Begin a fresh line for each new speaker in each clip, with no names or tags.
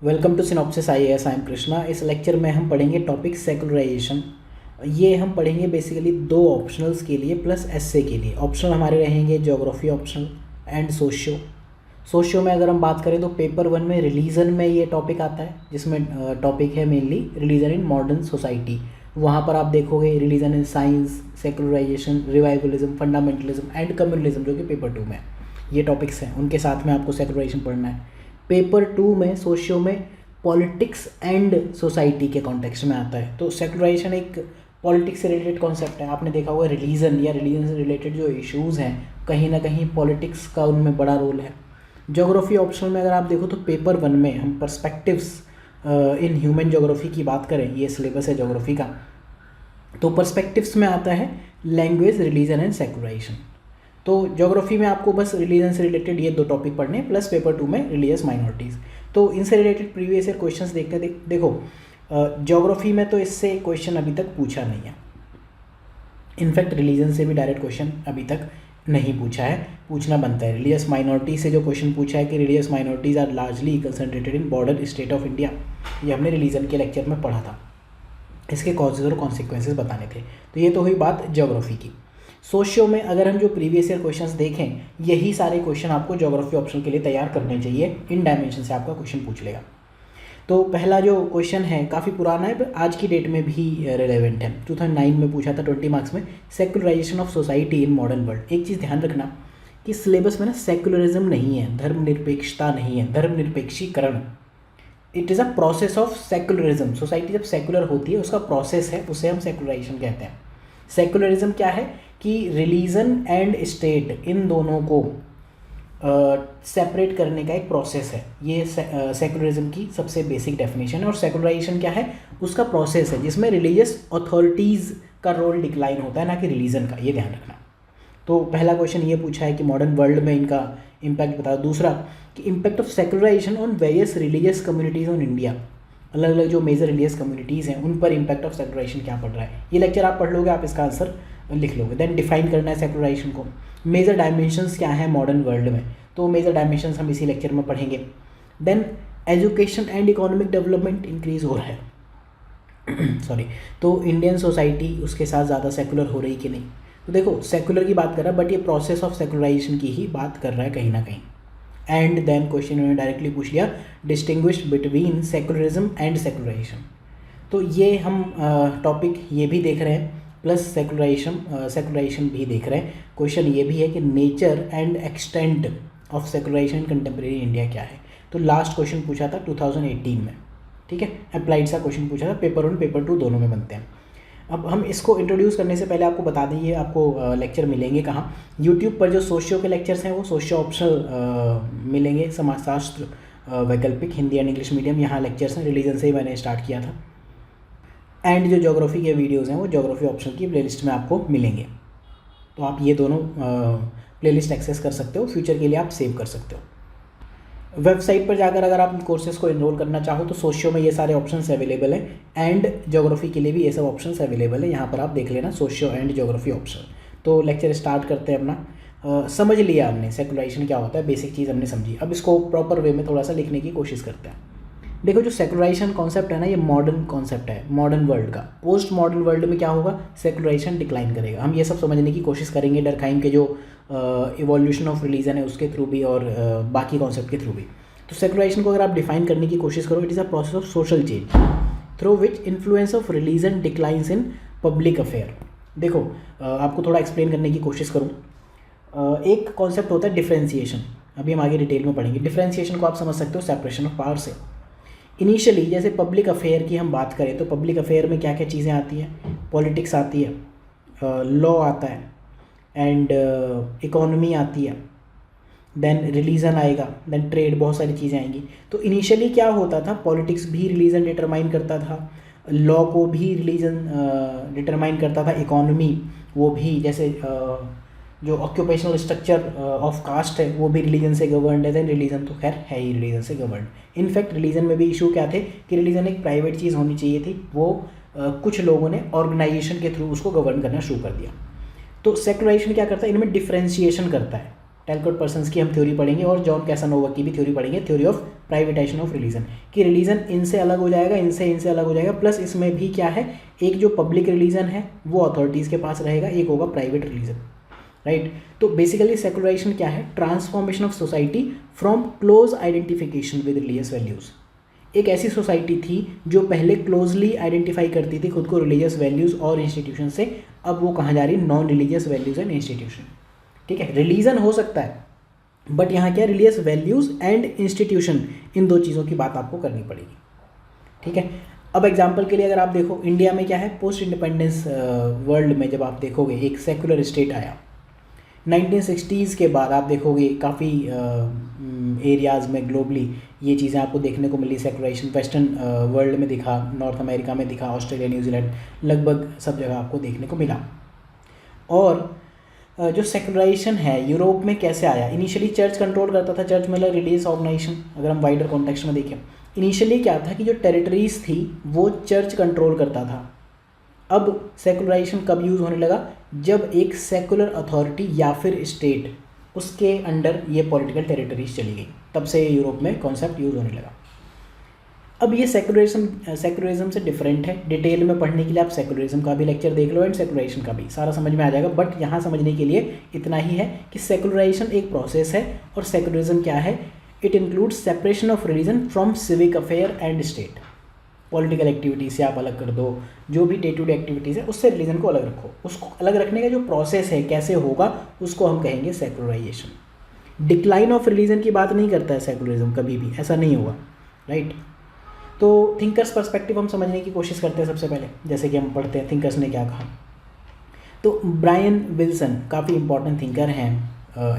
Welcome to Synopsis IAS. I am Krishna. इस lecture में हम पढ़ेंगे टॉपिक सेकुलराइजेशन। ये हम पढ़ेंगे बेसिकली दो ऑप्शनल्स के लिए प्लस एसए के लिए। ऑप्शनल हमारे रहेंगे geography optional and socio. Socio में अगर हम बात करें तो पेपर 1 में रिलीजन में ये टॉपिक आता है, जिसमें टॉपिक है mainly religion in modern society. वहाँ पर आप देखोगे religion in science, secularization, revivalism, fundamentalism and communalism, जो कि पेपर 2 में ये टॉपिक्स हैं। उनके साथ में आपको सेकुलराइजेशन पढ़ना है। पेपर 2 में सोशियो में पॉलिटिक्स एंड सोसाइटी के कॉन्टेक्स्ट में आता है। तो सेकुलराइजेशन एक पॉलिटिक्स से रिलेटेड कॉन्सेप्ट है। आपने देखा होगा रिलीजन या रिलीजन से रिलेटेड जो इश्यूज़ हैं, कहीं ना कहीं पॉलिटिक्स का उनमें बड़ा रोल है। ज्योग्राफी ऑप्शनल में अगर आप देखो तो पेपर 1 में हम पर्सपेक्टिव्स इन ह्यूमन ज्योग्राफी की बात करें, ये सिलेबस है ज्योग्राफी का, तो पर्सपेक्टिव्स में आता है लैंग्वेज, रिलीजन एंड सेकुलराइजेशन। तो ज्योग्राफी में आपको बस रिलीजन से रिलेटेड ये दो टॉपिक पढ़ने हैं, प्लस पेपर 2 में रिलीजियस माइनॉरिटीज़। तो इनसे रिलेटेड प्रीवियस ईयर क्वेश्चंस देखते हैं। देखो ज्योग्राफी में तो इससे क्वेश्चन अभी तक पूछा नहीं है। इनफैक्ट रिलीजन से भी डायरेक्ट क्वेश्चन अभी तक नहीं पूछा है, पूछना बनता है। रिलीजियस माइनॉरिटी से जो क्वेश्चन पूछा है कि religious minorities are largely concentrated in border state of India, ये हमने रिलीजन के लेक्चर में पढ़ा था। इसके कॉजेज और कॉन्सिक्वेंसेज बताने थे। तो ये तो हुई बात ज्योग्राफी की। सोशियो में अगर हम जो प्रीवियस ईयर क्वेश्चंस देखें, यही सारे क्वेश्चन आपको ज्योग्राफी ऑप्शन के लिए तैयार करने चाहिए। इन डायमेंशन से आपका क्वेश्चन पूछ लेगा। तो पहला जो क्वेश्चन है काफ़ी पुराना है, पर आज की डेट में भी रिलेवेंट है। 2009 में पूछा था 20 मार्क्स में, secularization of society in modern world. एक चीज़ ध्यान रखना कि सिलेबस में ना सेकुलरिज्म नहीं है, धर्मनिरपेक्षता नहीं है, धर्मनिरपेक्षीकरण। It is a process of secularism. Society जब सेकुलर होती है, उसका प्रोसेस है, उसे हम सेकुलराइजेशन कहते हैं। सेकुलरिज्म क्या है कि रिलीजन एंड स्टेट इन दोनों को सेपरेट करने का एक प्रोसेस है। ये सेकुलरिज्म की सबसे बेसिक डेफिनेशन है। और सेकुलराइजेशन क्या है, उसका प्रोसेस है जिसमें रिलीजियस अथॉरिटीज़ का रोल डिक्लाइन होता है, ना कि रिलीजन का। ये ध्यान रखना। तो पहला क्वेश्चन ये पूछा है कि मॉडर्न वर्ल्ड में इनका इम्पैक्ट बताओ। दूसरा कि impact of secularization on various religious communities on India. अलग अलग जो मेजर रिलीजियस कम्युनिटीज़ हैं, उन पर इम्पैक्ट ऑफ सेकुलराइजेशन क्या पड़ रहा है। ये लेक्चर आप पढ़ लोगे, आप इसका आंसर लिख लोगे। देन डिफाइन करना है सेकुलराइजेशन को। मेजर डायमेंशंस क्या है मॉडर्न वर्ल्ड में, तो मेजर डायमेंशंस हम इसी लेक्चर में पढ़ेंगे। Then education and economic development increase हो रहा है सॉरी, तो इंडियन सोसाइटी उसके साथ ज़्यादा सेकुलर हो रही कि नहीं। तो देखो सेकुलर की बात कर रहा है, बट ये प्रोसेस ऑफ सेकुलराइजेशन की ही बात कर रहा है कहीं ना कहीं। एंड देन क्वेश्चन उन्होंने डायरेक्टली पूछ लिया, distinguish between secularism and secularisation. तो ये हम टॉपिक ये भी देख रहे हैं, प्लस सेकुलराइजेशन भी देख रहे हैं। क्वेश्चन ये भी है कि nature and extent of secularization in contemporary India क्या है। तो लास्ट क्वेश्चन पूछा था 2018 में, ठीक है। अप्लाइड सा क्वेश्चन पूछा था, पेपर 1 पेपर 2 दोनों में बनते हैं। अब हम इसको इंट्रोड्यूस करने से पहले आपको बता दें, ये आपको लेक्चर मिलेंगे कहाँ। यूट्यूब पर जो सोशियो के लेक्चर्स हैं वो सोशियो ऑप्शनल मिलेंगे, समाजशास्त्र वैकल्पिक, हिंदी एंड इंग्लिश मीडियम, यहाँ लेक्चर्स हैं। रिलीजन से ही मैंने स्टार्ट किया था। एंड जो ज्योग्राफी के वीडियोज़ हैं वो ज्योग्राफी ऑप्शनल की प्लेलिस्ट में आपको मिलेंगे। तो आप ये दोनों प्लेलिस्ट एक्सेस कर सकते हो, फ्यूचर के लिए आप सेव कर सकते हो। वेबसाइट पर जाकर अगर आप कोर्सेज को इनरोल करना चाहो तो सोशियो में ये सारे ऑप्शंस अवेलेबल हैं, एंड ज्योग्राफी के लिए भी ये सब ऑप्शंस अवेलेबल है। यहाँ पर आप देख लेना सोशियो एंड ज्योग्राफी ऑप्शन। तो लेक्चर स्टार्ट करते हैं अपना। समझ लिया हमने सेकुलराइजेशन क्या होता है, बेसिक चीज़ हमने समझी। अब इसको प्रॉपर वे में थोड़ा सा लिखने की कोशिश करते हैं। देखो जो सेकुलराइजेशन कॉन्सेप्ट है ना, ये मॉडर्न कॉन्सेप्ट है, मॉडर्न वर्ल्ड का। पोस्ट मॉडर्न वर्ल्ड में क्या होगा, सेकुलराइजेशन डिक्लाइन करेगा। हम ये सब समझने की कोशिश करेंगे डरखाइम के जो इवोल्यूशन ऑफ रिलीजन है उसके थ्रू भी, और बाकी कॉन्सेप्ट के थ्रू भी। तो सेकुलराइजेशन को अगर आप डिफाइन करने की कोशिश करो, it is a process of social change through which influence of religion declines in public affair. देखो आपको थोड़ा एक्सप्लेन करने की कोशिश करूँ। एक कॉन्सेप्ट होता है डिफ्रेंसिएशन, अभी हम आगे डिटेल में पढ़ेंगे। डिफ्रेंसिएशन को आप समझ सकते हो सेपरेशन ऑफ पावर से। इनिशियली जैसे पब्लिक अफेयर की हम बात करें तो पब्लिक अफेयर में क्या क्या चीज़ें आती हैं, पॉलिटिक्स आती है, लॉ आता है, एंड इकोनॉमी आती है, देन रिलीजन आएगा, देन ट्रेड, बहुत सारी चीज़ें आएंगी। तो इनिशियली क्या होता था, पॉलिटिक्स भी रिलीजन डिटरमाइन करता था, लॉ को भी रिलीजन डिटरमाइन करता था, इकोनॉमी वो भी, जैसे जो ऑक्यूपेशनल स्ट्रक्चर ऑफ कास्ट है वो भी रिलीजन से गवर्नड है। देन रिलीजन तो खैर है ही रिलीजन से गवर्नड। इनफैक्ट रिलीजन में भी इशू क्या थे कि रिलीजन एक प्राइवेट चीज़ होनी चाहिए थी, वो कुछ लोगों ने ऑर्गेनाइजेशन के थ्रू उसको गवर्न करना शुरू कर दिया। तो सेकुलराइजेशन क्या करता है, इनमें डिफ्रेंशिएशन करता है। टेलकोट पर्सन्स की हम थ्योरी पढ़ेंगे और जॉन कैसानोवा की भी थ्योरी पढ़ेंगे, theory of privatisation of religion, कि रिलीजन इनसे अलग हो जाएगा, इनसे अलग हो जाएगा, प्लस इसमें भी क्या है, एक जो पब्लिक रिलीजन है वो अथॉरिटीज़ के पास रहेगा, एक होगा प्राइवेट रिलीजन, राइट। तो बेसिकली सेकुलराइजेशन क्या है, transformation of society from close identification with religious values. एक ऐसी सोसाइटी थी जो पहले क्लोजली आइडेंटिफाई करती थी खुद को रिलीजियस वैल्यूज़ और इंस्टीट्यूशन से, अब वो कहाँ जा रही है, non religious values and institution, ठीक है। रिलीजन हो सकता है बट यहाँ क्या, रिलीजियस वैल्यूज़ एंड इंस्टीट्यूशन, इन दो चीज़ों की बात आपको करनी पड़ेगी, ठीक है। अब एग्जाम्पल के लिए अगर आप देखो इंडिया में क्या है, पोस्ट इंडिपेंडेंस वर्ल्ड में जब आप देखोगे एक सेकुलर स्टेट आया 1960s के बाद, आप देखोगे काफ़ी एरियाज़ में ग्लोबली ये चीज़ें आपको देखने को मिली। सेकुलराइजेशन वेस्टर्न वर्ल्ड में दिखा, नॉर्थ अमेरिका में दिखा, ऑस्ट्रेलिया, न्यूजीलैंड, लगभग सब जगह आपको देखने को मिला। और जो सेकुलराइजेशन है यूरोप में कैसे आया, इनिशियली चर्च कंट्रोल करता था, चर्च मतलब रिलीजियस ऑर्गेनाइजेशन, अगर हम वाइडर कॉन्टेक्स्ट में देखें इनिशियली क्या था कि जो टेरिटरीज थी वो चर्च कंट्रोल करता था। अब सेकुलराइजेशन कब यूज़ होने लगा, जब एक सेकुलर अथॉरिटी या फिर स्टेट उसके अंडर ये पॉलिटिकल टेरिटरीज चली गई, तब से यूरोप में कॉन्सेप्ट यूज़ होने लगा। अब ये सेकुलरिज्म से डिफरेंट है। डिटेल में पढ़ने के लिए आप सेकुलरिज्म का भी लेक्चर देख लो एंड सेकुलराइजेशन का भी, सारा समझ में आ जाएगा। बट यहाँ समझने के लिए इतना ही है कि सेकुलराइजेशन एक प्रोसेस है और सेकुलरिज्म क्या है, it includes separation of religion from civic affair and state. Political activities से आप अलग कर दो, जो भी डे टू डे एक्टिविटीज़ है उससे रिलीजन को अलग रखो, उसको अलग रखने का जो प्रोसेस है कैसे होगा उसको हम कहेंगे सेकुलराइजेशन। डिक्लाइन ऑफ रिलीजन की बात नहीं करता है सेकुलरिज्म, कभी भी ऐसा नहीं होगा, राइट। तो थिंकर्स पर्सपेक्टिव हम समझने की कोशिश करते हैं सबसे पहले, जैसे कि हम पढ़ते हैं थिंकर्स ने क्या कहा। तो ब्रायन विल्सन काफ़ी इंपॉर्टेंट थिंकर हैं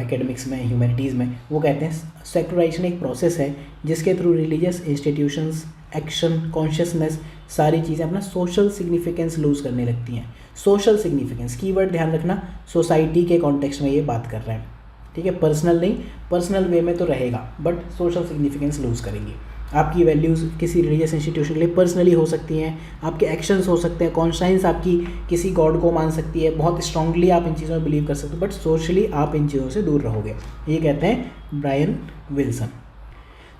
एकेडमिक्स में, ह्यूमैनिटीज़ में। वो कहते हैं सेकुलराइजेशन एक प्रोसेस है जिसके through religious institutions, action, consciousness, सारी चीज़ें अपना सोशल सिग्निफिकेंस लूज़ करने लगती हैं। सोशल सिग्निफिकेंस कीवर्ड ध्यान रखना, सोसाइटी के कॉन्टेक्स्ट में ये बात कर रहे हैं, ठीक है। पर्सनल नहीं, पर्सनल वे में तो रहेगा बट सोशल सिग्निफिकेंस लूज़ करेंगी। आपकी वैल्यूज़ किसी रिलीजियस इंस्टीट्यूशन के लिए पर्सनली हो सकती हैं, आपके एक्शंस हो सकते हैं, कॉन्शियंस आपकी किसी गॉड को मान सकती है, बहुत स्ट्रांगली आप इन चीज़ों में बिलीव कर सकते हो, बट सोशली आप इन चीज़ों से दूर रहोगे, ये कहते हैं ब्रायन विल्सन।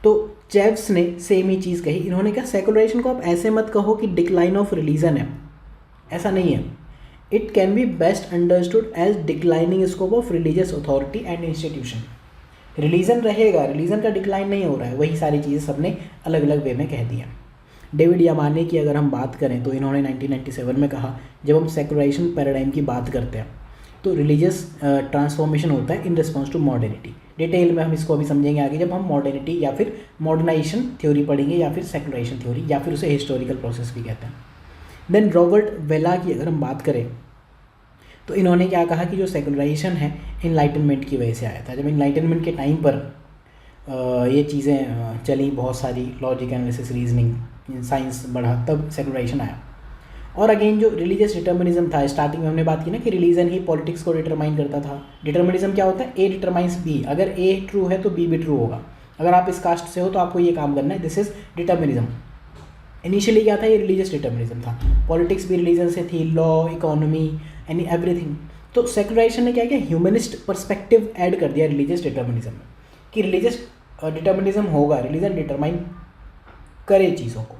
तो चेव्स ने सेम ही चीज़ कही, इन्होंने कहा सेकुलराइजेशन को आप ऐसे मत कहो कि डिक्लाइन ऑफ रिलीजन है, ऐसा नहीं है। It can be best understood as declining scope of religious authority and institution. Religion रहेगा, रिलीजन का डिक्लाइन नहीं हो रहा है, वही सारी चीज़ें सबने अलग अलग वे में कह दिया। डेविड यामाने की अगर हम बात करें तो इन्होंने 1997 में कहा, जब हम सेकुलराइजेशन पैराडाइम की बात करते हैं तो रिलीजियस ट्रांसफॉर्मेशन होता है in response to modernity. Detail में हम इसको अभी समझेंगे आगे, जब हम मॉडर्निटी या फिर मॉडर्नाइजेशन थ्योरी पढ़ेंगे या फिर सेकुलराइजेशन थ्योरी या फिर उसे हिस्टोरिकल प्रोसेस भी कहते हैं। देन रॉबर्ट वेला की अगर हम बात करें तो इन्होंने क्या कहा कि जो सेकुलराइजेशन है इनलाइटनमेंट की वजह से आया था। जब इनलाइटनमेंट के टाइम पर ये चीज़ें चली, बहुत सारी लॉजिक, एनालिसिस, रीजनिंग, साइंस बढ़ा, तब सेकुलराइजेशन आया। और अगेन जो रिलीजियस डिटर्मिनिज्म था, स्टार्टिंग में हमने बात की ना कि रिलीजन ही पॉलिटिक्स को डिटरमाइन करता था। डिटर्मिनिज्म क्या होता है, ए डिटरमाइंस बी, अगर ए ट्रू है तो बी भी ट्रू होगा, अगर आप इस कास्ट से हो तो आपको ये काम करना है, दिस इज डिटर्मिनिज्म। इनिशियली क्या था, ये रिलीजियस डिटर्मिनिज्म था, पॉलिटिक्स भी रिलीजन से थी, लॉ, इकोनॉमी एंड एवरीथिंग। तो सेकुलराइजेशन ने क्या किया, ह्यूमनिस्ट पर्सपेक्टिव ऐड कर दिया रिलीजियस डिटर्मिनिज्म में, कि रिलीजियस डिटर्मिनिज्म होगा, रिलीजन डिटरमाइन करे चीज़ों को,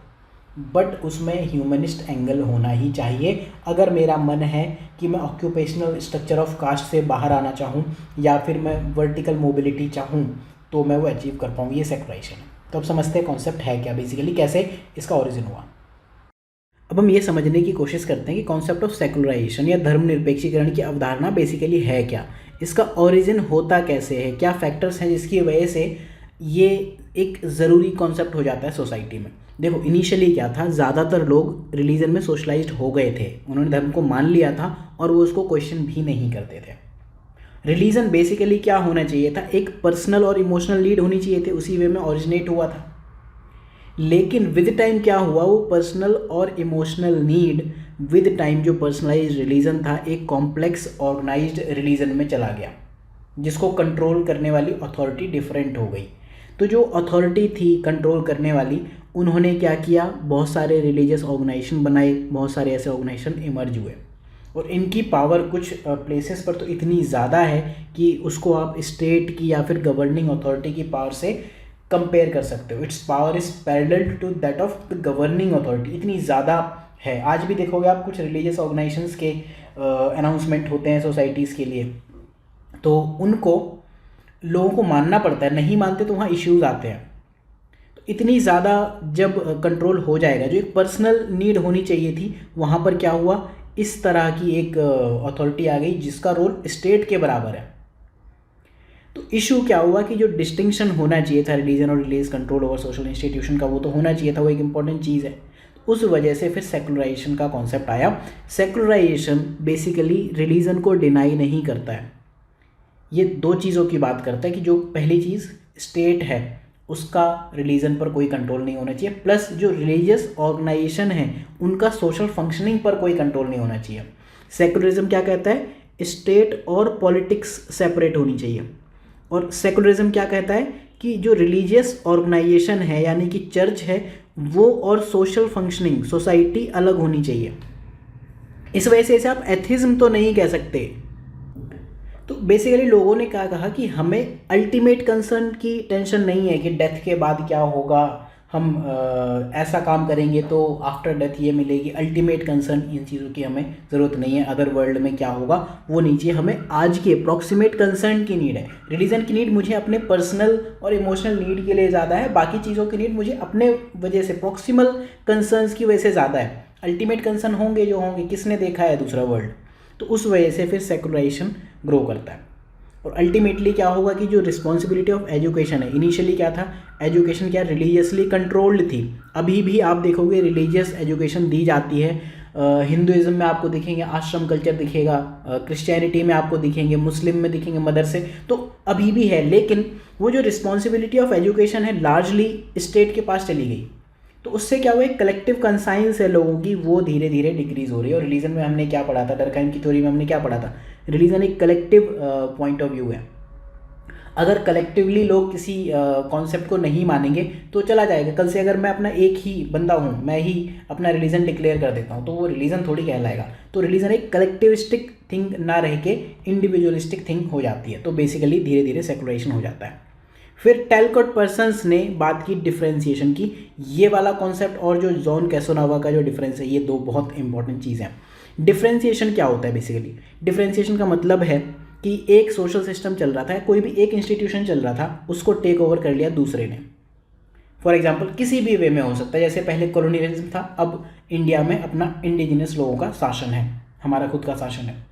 बट उसमें ह्यूमनिस्ट एंगल होना ही चाहिए। अगर मेरा मन है कि मैं ऑक्यूपेशनल स्ट्रक्चर ऑफ कास्ट से बाहर आना चाहूँ या फिर मैं वर्टिकल मोबिलिटी चाहूँ तो मैं वो अचीव कर पाऊँ, ये सेकुलराइजेशन है। तो अब समझते हैं कॉन्सेप्ट है क्या, बेसिकली कैसे इसका ओरिजिन हुआ। अब हम ये समझने की कोशिश करते हैं कि कॉन्सेप्ट ऑफ सेकुलराइजेशन या धर्मनिरपेक्षीकरण की अवधारणा बेसिकली है क्या, इसका ओरिजिन होता कैसे है, क्या फैक्टर्स हैं जिसकी वजह से ये एक ज़रूरी कॉन्सेप्ट हो जाता है सोसाइटी में। देखो इनिशियली क्या था, ज़्यादातर लोग रिलीजन में सोशलाइज्ड हो गए थे, उन्होंने धर्म को मान लिया था और वो उसको क्वेश्चन भी नहीं करते थे। रिलीजन बेसिकली क्या होना चाहिए था, एक पर्सनल और इमोशनल नीड होनी चाहिए थी, उसी वे में ओरिजिनेट हुआ था। लेकिन विद टाइम क्या हुआ, वो पर्सनल और इमोशनल नीड विद टाइम जो पर्सनलाइज्ड रिलीजन था एक कॉम्प्लेक्स ऑर्गेनाइज्ड रिलीजन में चला गया, जिसको कंट्रोल करने वाली अथॉरिटी डिफरेंट हो गई। तो जो अथॉरिटी थी कंट्रोल करने वाली, उन्होंने क्या किया, बहुत सारे रिलीजियस ऑर्गेनाइजेशन बनाए, बहुत सारे ऐसे ऑर्गेनाइजेशन इमर्ज हुए और इनकी पावर कुछ प्लेसेस पर तो इतनी ज़्यादा है कि उसको आप स्टेट की या फिर गवर्निंग अथॉरिटी की पावर से कंपेयर कर सकते हो। Its power is parallel to that of the governing authority, इतनी ज़्यादा है। आज भी देखोगे आप कुछ रिलीजियस ऑर्गेनाइजेशंस के अनाउंसमेंट होते हैं सोसाइटीज़ के लिए, तो उनको लोगों को मानना पड़ता है, नहीं मानते तो वहाँ इश्यूज आते हैं। तो इतनी ज़्यादा जब कंट्रोल हो जाएगा, जो एक पर्सनल नीड होनी चाहिए थी, वहाँ पर क्या हुआ, इस तरह की एक अथॉरिटी आ गई जिसका रोल स्टेट के बराबर है। तो इशू क्या हुआ कि जो डिस्टिंक्शन होना चाहिए था रिलीजन और religious control over social institution का, वो तो होना चाहिए था, वो एक इंपॉर्टेंट चीज़ है। उस वजह से फिर सेकुलराइजेशन का कॉन्सेप्ट आया। सेकुलराइजेशन बेसिकली रिलीजन को डिनाई नहीं करता है, ये दो चीज़ों की बात करता है कि जो पहली चीज़ स्टेट है उसका रिलीजन पर कोई कंट्रोल नहीं होना चाहिए, प्लस जो रिलीजियस ऑर्गेनाइजेशन है उनका सोशल फंक्शनिंग पर कोई कंट्रोल नहीं होना चाहिए। सेकुलरिज्म क्या कहता है, स्टेट और पॉलिटिक्स सेपरेट होनी चाहिए, और सेकुलरिज्म क्या कहता है कि जो रिलीजियस ऑर्गेनाइजेशन है यानी कि चर्च है वो और सोशल फंक्शनिंग सोसाइटी अलग होनी चाहिए। इस वजह से इसे आप एथिज्म तो नहीं कह सकते। तो बेसिकली लोगों ने क्या कहा कि हमें अल्टीमेट कंसर्न की टेंशन नहीं है कि डेथ के बाद क्या होगा, हम ऐसा काम करेंगे तो आफ्टर डेथ ये मिलेगी। अल्टीमेट कंसर्न इन चीज़ों की हमें ज़रूरत नहीं है, अदर वर्ल्ड में क्या होगा वो नहीं चाहिए, हमें आज के प्रॉक्सिमेट कंसर्न की नीड है। रिलीजन की नीड मुझे अपने पर्सनल और इमोशनल नीड के लिए ज़्यादा है, बाकी चीज़ों की नीड मुझे अपने वजह से प्रॉक्सिमल कंसर्न्स की वजह से ज़्यादा है। अल्टीमेट कंसर्न होंगे जो होंगे, किसने देखा है दूसरा वर्ल्ड, तो उस वजह से फिर सेकुलराइजेशन ग्रो करता है। और अल्टीमेटली क्या होगा कि जो रिस्पॉन्सिबिलिटी ऑफ एजुकेशन है, इनिशियली क्या था, एजुकेशन क्या रिलीजियसली कंट्रोल्ड थी, अभी भी आप देखोगे रिलीजियस एजुकेशन दी जाती है। हिंदुइज्म में आपको दिखेंगे आश्रम कल्चर दिखेगा, क्रिश्चियनिटी में आपको दिखेंगे, मुस्लिम में दिखेंगे मदरसे, तो अभी भी है। लेकिन वो जो रिस्पॉन्सिबिलिटी ऑफ एजुकेशन है लार्जली स्टेट के पास चली गई, तो उससे क्या हुआ, एक कलेक्टिव कंसाइंस है लोगों की, वो धीरे धीरे डिक्रीज हो रही है। और रिलीजन में हमने क्या पढ़ा था, डरकहाइम की थ्योरी में हमने क्या पढ़ा था, रिलीजन एक कलेक्टिव पॉइंट ऑफ व्यू है। अगर कलेक्टिवली लोग किसी कॉन्सेप्ट को नहीं मानेंगे तो चला जाएगा। कल से अगर मैं अपना एक ही बंदा हूँ, मैं ही अपना रिलीजन डिक्लेयर कर देता हूँ, तो वो रिलीजन थोड़ी कहलाएगा। तो रिलीजन एक कलेक्टिविस्टिक थिंग ना रह के इंडिविजुअलिस्टिक थिंग हो जाती है। तो बेसिकली धीरे धीरे सेकुलराइजेशन हो जाता है। फिर टैलकॉट पर्सन्स ने बात की डिफरेंशिएशन की, ये वाला कॉन्सेप्ट और जो जॉन कैसोनावा का जो डिफरेंस है, ये दो बहुत इंपॉर्टेंट चीज़ हैं। डिफरेंशिएशन क्या होता है, बेसिकली डिफरेंशिएशन का मतलब है कि एक सोशल सिस्टम चल रहा था, कोई भी एक इंस्टीट्यूशन चल रहा था, उसको टेक ओवर कर लिया दूसरे ने। फॉर एग्जाम्पल किसी भी वे में हो सकता है, जैसे पहले कॉलोनियलिज्म था, अब इंडिया में अपना इंडिजिनस लोगों का शासन है, हमारा खुद का शासन है।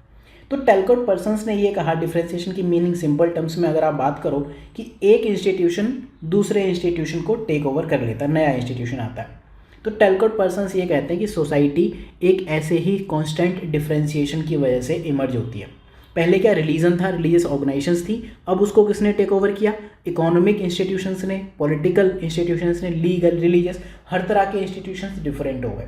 तो टैलकॉट पर्सन्स ने ये कहा, डिफरेंशिएशन की मीनिंग सिंपल टर्म्स में अगर आप बात करो कि एक इंस्टीट्यूशन दूसरे इंस्टीट्यूशन को टेक ओवर कर लेता है, नया इंस्टीट्यूशन आता है। तो टैलकॉट पर्सन्स ये कहते हैं कि सोसाइटी एक ऐसे ही कांस्टेंट डिफरेंशिएशन की वजह से इमर्ज होती है। पहले क्या रिलीजन था, रिलीजियस ऑर्गेनाइजेशंस थी, अब उसको किसने टेक ओवर किया, इकोनॉमिक इंस्टीट्यूशंस ने, पॉलिटिकल इंस्टीट्यूशंस ने, लीगल, रिलीजियस, हर तरह के इंस्टीट्यूशंस डिफरेंट हो गए।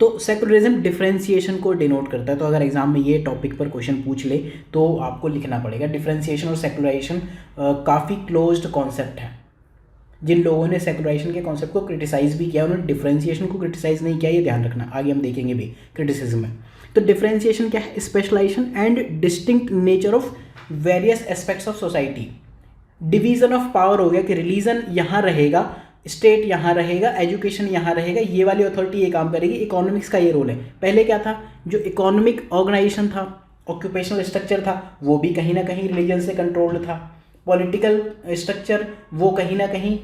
तो सेकुलरिज्म डिफरेंशिएशन को डिनोट करता है। तो अगर एग्जाम में ये टॉपिक पर क्वेश्चन पूछ ले तो आपको लिखना पड़ेगा, डिफरेंशिएशन और सेकुलराइजेशन काफ़ी क्लोज्ड कॉन्सेप्ट है। जिन लोगों ने सेकुलराइजेशन के कॉन्सेप्ट को क्रिटिसाइज भी किया, उन्होंने डिफरेंशिएशन को क्रिटिसाइज नहीं किया, ये ध्यान रखना, आगे हम देखेंगे भी क्रिटिसिज्म में। तो डिफरेंशिएशन क्या है, specialisation and distinct nature of various aspects of society. Division of power हो गया कि रिलीजन यहाँ रहेगा, स्टेट यहाँ रहेगा, एजुकेशन यहाँ रहेगा, ये वाली अथॉरिटी ये काम करेगी, इकोनॉमिक्स का ये रोल है। पहले क्या था, जो इकोनॉमिक ऑर्गेनाइजेशन था, ऑक्यूपेशनल स्ट्रक्चर था, वो भी कहीं ना कहीं रिलीजन से कंट्रोल्ड था। पॉलिटिकल स्ट्रक्चर वो कहीं ना कहीं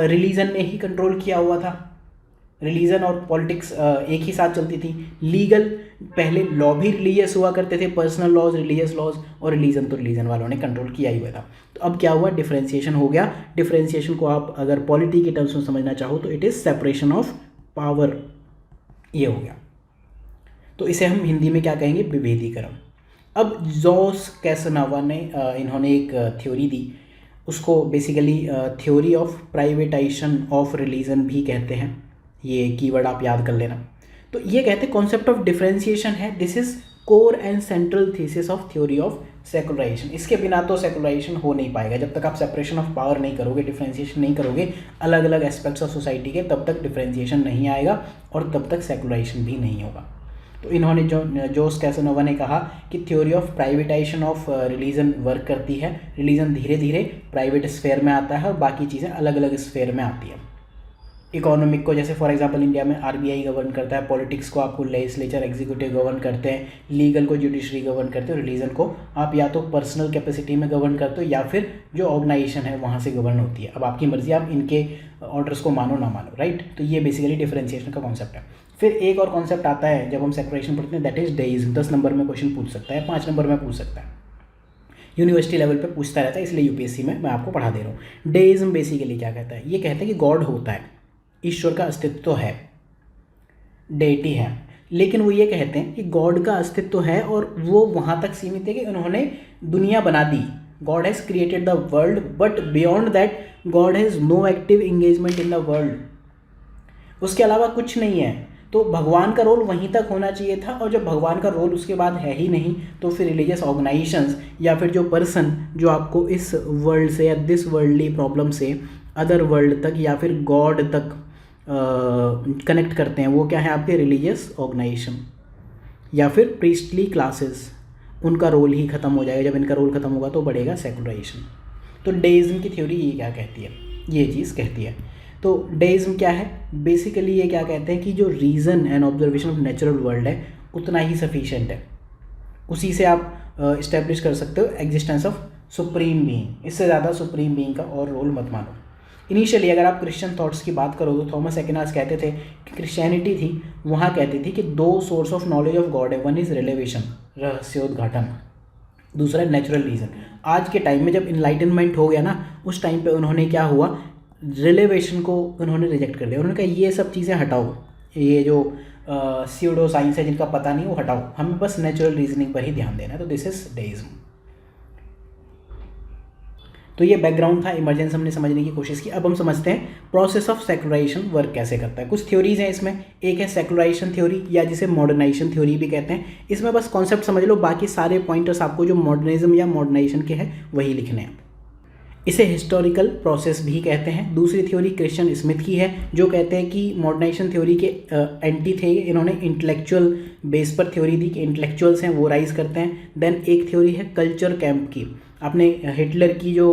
रिलीजन ने ही कंट्रोल किया हुआ था, रिलीजन और पॉलिटिक्स एक ही साथ चलती थी। लीगल, पहले लॉ भी रिलीजियस हुआ करते थे, पर्सनल लॉज, रिलीजियस लॉज, और रिलीजन तो रिलीजन वालों ने कंट्रोल किया ही हुआ था। तो अब क्या हुआ, डिफरेंशिएशन हो गया। डिफरेंशिएशन को आप अगर पॉलिटी के टर्म्स में समझना चाहो तो it is separation of power, ये हो गया। तो इसे हम हिंदी में क्या कहेंगे, विभेदीकरण। अब जॉस कैसोनावा ने इन्होंने एक थ्योरी दी, उसको basically theory of privatisation of religion भी कहते हैं, ये कीवर्ड आप याद कर लेना। तो ये कहते हैं कॉन्सेप्ट ऑफ डिफरेंशिएशन है, this is core and central thesis of theory of secularization. इसके बिना तो सेकुलराइजेशन हो नहीं पाएगा, जब तक आप सेपरेशन ऑफ पावर नहीं करोगे, डिफरेंशिएशन नहीं करोगे अलग अलग एस्पेक्ट्स ऑफ सोसाइटी के, तब तक डिफरेंशिएशन नहीं आएगा और तब तक सेकुलराइजेशन भी नहीं होगा। तो इन्होंने जोस कैसानोवा ने कहा कि theory of privatisation of religion work करती है। रिलीजन धीरे धीरे प्राइवेट स्फेयर में आता है और बाकी चीज़ें अलग अलग स्फेयर में आती हैं। इकोनॉमिक को जैसे फॉर एग्जांपल इंडिया में आरबीआई गवर्न करता है, पॉलिटिक्स को आपको लेजिस्लेचर एग्जीक्यूटिव गवर्न करते हैं, लीगल को जुडिशरी गवर्न करते हो, रिलीजन को आप या तो पर्सनल कैपेसिटी में गवर्न करते हो या फिर जो ऑर्गेनाइजेशन है वहाँ से गवर्न होती है। अब आपकी मर्जी, आप इनके ऑर्डर्स को मानो ना मानो, राइट। तो ये बेसिकली डिफरेंशिएशन का कॉन्सेप्ट है। फिर एक और कॉन्सेप्ट आता है जब हम सेपरेशन पढ़ते हैं, दैट इज डेइज्म। 10 नंबर में क्वेश्चन पूछ सकता है, 5 नंबर में पूछ सकता है, यूनिवर्सिटी लेवल पे पूछता रहता है, इसलिए यूपीएससी में मैं आपको पढ़ा दे रहा हूँ। डेइज्म बेसिकली क्या कहता है, ये कहता है कि गॉड होता है, ईश्वर का अस्तित्व है, डेटी है, लेकिन वो ये कहते हैं कि गॉड का अस्तित्व है और वो वहाँ तक सीमित है कि उन्होंने दुनिया बना दी, God has created the world, but beyond that God has no active engagement in the world, उसके अलावा कुछ नहीं है। तो भगवान का रोल वहीं तक होना चाहिए था, और जब भगवान का रोल उसके बाद है ही नहीं, तो फिर रिलीजियस ऑर्गेनाइजेशंस या फिर जो पर्सन जो आपको इस वर्ल्ड से या दिस वर्ल्डली प्रॉब्लम से अदर वर्ल्ड तक या फिर गॉड तक कनेक्ट करते हैं, वो क्या है आपके रिलीजियस ऑर्गेनाइजेशन या फिर प्रीस्टली क्लासेस, उनका रोल ही ख़त्म हो जाएगा। जब इनका रोल ख़त्म होगा तो बढ़ेगा सेकुलराइजेशन। तो डेइज्म की थ्योरी ये क्या कहती है, ये चीज़ कहती है। तो डेइज्म क्या है, बेसिकली ये क्या कहते हैं कि जो reason and observation of natural world है उतना ही सफिशेंट है, उसी से आप इस्टेब्लिश कर सकते हो एग्जिस्टेंस ऑफ सुप्रीम बीइंग, इससे ज़्यादा सुप्रीम बीइंग का और रोल मत मानो। इनिशियली अगर आप क्रिश्चियन थॉट्स की बात करो तो थॉमस एक्विनास कहते थे कि क्रिश्चियनिटी थी, वहाँ कहती थी कि 2 source of knowledge of God है, वन इज़ रिलेवेशन, रहस्योद्घाटन, दूसरा नेचुरल रीज़न। आज के टाइम में जब इनलाइटनमेंट हो गया ना, उस टाइम पे उन्होंने क्या हुआ, रिलेवेशन को उन्होंने रिजेक्ट कर दिया। उन्होंने कहा ये सब चीज़ें हटाओ, ये जो स्यूडो साइंस है जिनका पता नहीं वो हटाओ, हमें बस नेचुरल रीजनिंग पर ही ध्यान देना है। तो दिस इज डेइज्म। तो ये बैकग्राउंड था, इमरजेंस हमने समझने की कोशिश की। अब हम समझते हैं प्रोसेस ऑफ सेकुलराइजेशन वर्क कैसे करता है। कुछ थ्योरीज हैं इसमें, एक है सेकुलराइजेशन थ्योरी या जिसे मॉडर्नाइजेशन थ्योरी भी कहते हैं। इसमें बस कॉन्सेप्ट समझ लो, बाकी सारे पॉइंटर्स आपको जो मॉडर्निज्म या मॉडर्नाइजेशन के हैं वही लिखने हैं। इसे हिस्टोरिकल प्रोसेस भी कहते हैं। दूसरी थ्योरी क्रिश्चियन स्मिथ की है, जो कहते हैं कि मॉडर्नाइजेशन थ्योरी के एंटी थे, इन्होंने इंटेलेक्चुअल बेस पर थ्योरी दी कि इंटेलेक्चुअल्स हैं वो राइज करते हैं। देन एक थ्योरी है कल्चर कैंप की, आपने हिटलर की जो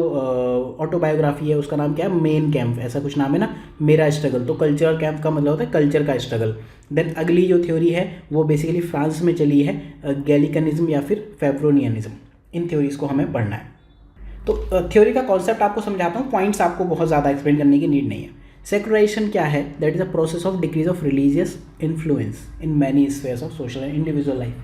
ऑटोबायोग्राफी है उसका नाम क्या है, मेन कैंप, ऐसा कुछ नाम है ना, मेरा स्ट्रगल। तो कल्चरल कैंप का मतलब होता है कल्चर का स्ट्रगल। देन अगली जो थ्योरी है वो बेसिकली फ्रांस में चली है, गैलिकनिज्म या फिर फेब्रोनियनिज्म। इन थ्योरीज को हमें पढ़ना है। तो थ्योरी का कॉन्सेप्ट आपको समझाता हूँ, पॉइंट्स आपको बहुत ज़्यादा एक्सप्लेन करने की नीड नहीं है। सेकुलराइजेशन क्या है, that is a process of decrease of religious influence in many spheres of social and individual life.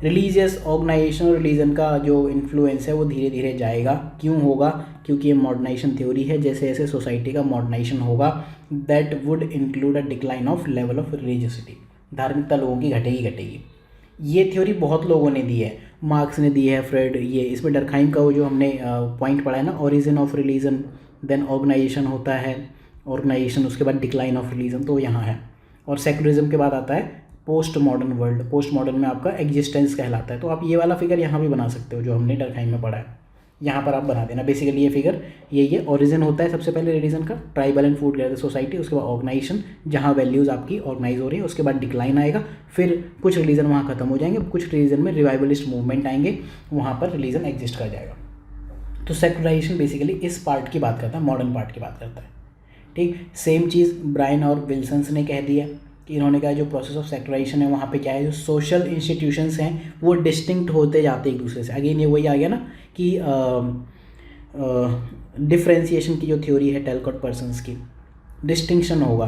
Religious organisation और रिलीजन का जो इन्फ्लुएंस है वो धीरे धीरे जाएगा। क्यों होगा, क्योंकि ये मॉडर्नाइजेशन थ्योरी है। जैसे जैसे सोसाइटी का मॉडर्नाइजेशन होगा, that would include a decline of level of religiosity, धार्मिकता लोगों की घटेगी। ये थ्योरी बहुत लोगों ने दी है, मार्क्स ने दी है, फ्रेड, ये इसमें डरखाइम का वो जो हमने पॉइंट पढ़ा है ना, origin of religion, then organisation होता है, ऑर्गेनाइजेशन उसके बाद डिक्लाइन ऑफ रिलीजन, तो यहाँ है। और सेकुलरिज्म के बाद आता है post modern world, post modern में आपका एग्जिस्टेंस कहलाता है। तो आप ये वाला फिगर यहाँ भी बना सकते हो जो हमने डरखाइम में पढ़ा है, यहाँ पर आप बना देना। बेसिकली ये फिगर ये ओरिजिन होता है सबसे पहले रिलीजन का, tribal and food gather society, उसके बाद ऑर्गेनाइजेशन जहाँ वैल्यूज़ आपकी ऑर्गेनाइज हो रही है, उसके बाद डिक्लाइन आएगा, फिर कुछ रिलीजन वहाँ खत्म हो जाएंगे, कुछ रिलीजन में रिवाइवलिस्ट मूवमेंट आएंगे, वहाँ पर रिलीजन एग्जिस्ट कर जाएगा। तो सेकुलराइजेशन बेसिकली इस पार्ट की बात करता है, मॉडर्न पार्ट की बात करता है। ठीक, सेम चीज़ ब्रायन और विल्सन्स ने कह दिया कि इन्होंने कहा जो प्रोसेस ऑफ सेकुलराइजेशन है वहाँ पे क्या है, जो सोशल इंस्टीट्यूशंस हैं वो डिस्टिंक्ट होते जाते एक दूसरे से। अगेन ये वही आ गया ना कि डिफ्रेंसिएशन की जो थ्योरी है टेलकॉट पर्सन्स की, डिस्टिंक्शन होगा,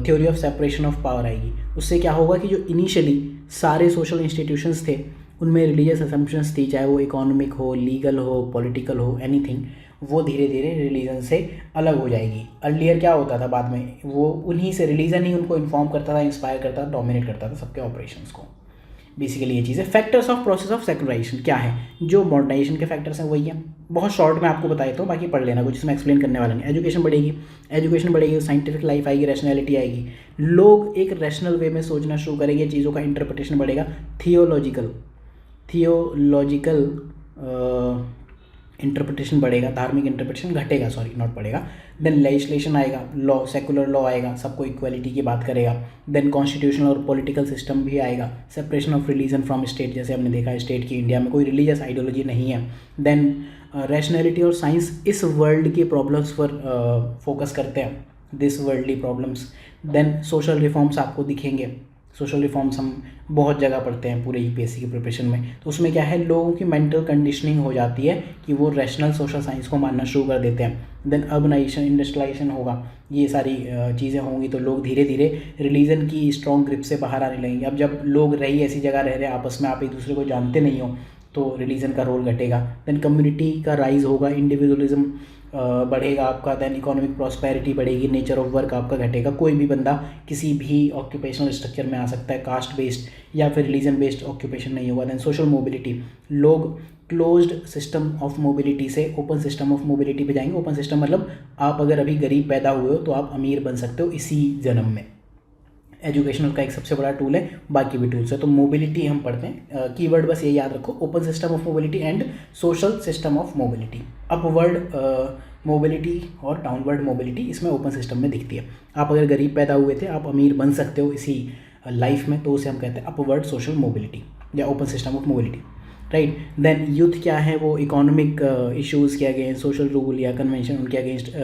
theory of separation of power आएगी। उससे क्या होगा कि जो इनिशियली सारे सोशल इंस्टीट्यूशंस थे उनमें रिलीजियस असम्पशंस थी, चाहे वो इकोनॉमिक हो, लीगल हो, पॉलिटिकल हो, एनीथिंग, वो धीरे धीरे रिलीजन से अलग हो जाएगी। अर्लियर क्या होता था, बाद में वो उन्हीं से रिलीजन ही उनको इन्फॉर्म करता था, इंस्पायर करता था, डोमिनेट करता था सबके ऑपरेशंस को। बेसिकली ये चीज़ है। Factors of process of secularisation क्या है, जो मॉडर्नाइजेशन के फैक्टर्स हैं वही हैं, बहुत शॉर्ट में आपको बताया तो, बाकी पढ़ लेना, कुछ इसमें एक्सप्लेन करने वाला नहीं। एजुकेशन बढ़ेगी, एजुकेशन बढ़ेगी तो साइंटिफिक लाइफ आएगी, रैशनैलिटी आएगी, लोग एक रैशनल वे में सोचना शुरू करेंगे, चीज़ों का इंटरप्रिटेशन बढ़ेगा। थियोलॉजिकल इंटरप्रिटेशन बढ़ेगा, धार्मिक इंटरप्रिटेशन घटेगा, सॉरी नॉट बढ़ेगा। देन लेजिस्लेशन आएगा, लॉ, सेकुलर लॉ आएगा, सबको इक्वालिटी की बात करेगा। देन कॉन्स्टिट्यूशनल और पॉलिटिकल सिस्टम भी आएगा, separation of religion from state, जैसे हमने देखा है स्टेट की इंडिया में कोई रिलीजियस आइडियोलॉजी नहीं है। देन रैशनैलिटी और साइंस इस वर्ल्ड की प्रॉब्लम्स पर फोकस करते हैं, this worldly problems. Then social reforms आपको दिखेंगे, सोशल रिफॉर्म्स हम बहुत जगह पढ़ते हैं पूरे यूपीएससी की प्रिपरेशन में। तो उसमें क्या है, लोगों की मेंटल कंडीशनिंग हो जाती है कि वो रैशनल सोशल साइंस को मानना शुरू कर देते हैं। देन अर्बनाइजेशन, इंडस्ट्रियलाइजेशन होगा, ये सारी चीज़ें होंगी, तो लोग धीरे धीरे रिलीजन की स्ट्रॉन्ग ग्रिप से बाहर आने लगेंगे। अब जब लोग रही ऐसी जगह रह रहे हैं, आपस में आप एक दूसरे को जानते नहीं हो, तो रिलीजन का रोल घटेगा। देन कम्युनिटी का राइज होगा, इंडिविजुअलिज्म बढ़ेगा आपका। देन इकोनॉमिक प्रॉस्पेरिटी बढ़ेगी, नेचर ऑफ वर्क आपका घटेगा। कोई भी बंदा किसी भी ऑक्यूपेशनल स्ट्रक्चर में आ सकता है, कास्ट बेस्ड या फिर रिलीजन बेस्ड ऑक्यूपेशन नहीं होगा। देन सोशल मोबिलिटी, लोग क्लोज्ड सिस्टम ऑफ मोबिलिटी से ओपन सिस्टम ऑफ मोबिलिटी पे जाएंगे। ओपन सिस्टम मतलब आप अगर अभी गरीब पैदा हुए हो तो आप अमीर बन सकते हो इसी जन्म में। एजुकेशनल का एक सबसे बड़ा टूल है, बाकी भी टूल्स है। तो मोबिलिटी हम पढ़ते हैं, कीवर्ड बस ये याद रखो, open system of mobility and social system of mobility. Upward mobility और डाउनवर्ड मोबिलिटी इसमें ओपन सिस्टम में दिखती है। आप अगर गरीब पैदा हुए थे, आप अमीर बन सकते हो इसी लाइफ में, तो उसे हम कहते हैं अपवर्ड सोशल मोबिलिटी या open system of mobility, right. Then youth क्या है, वो इकोनॉमिक इश्यूज़ के अगेंस्ट, सोशल रूल या कन्वेंशन उनके अगेंस्ट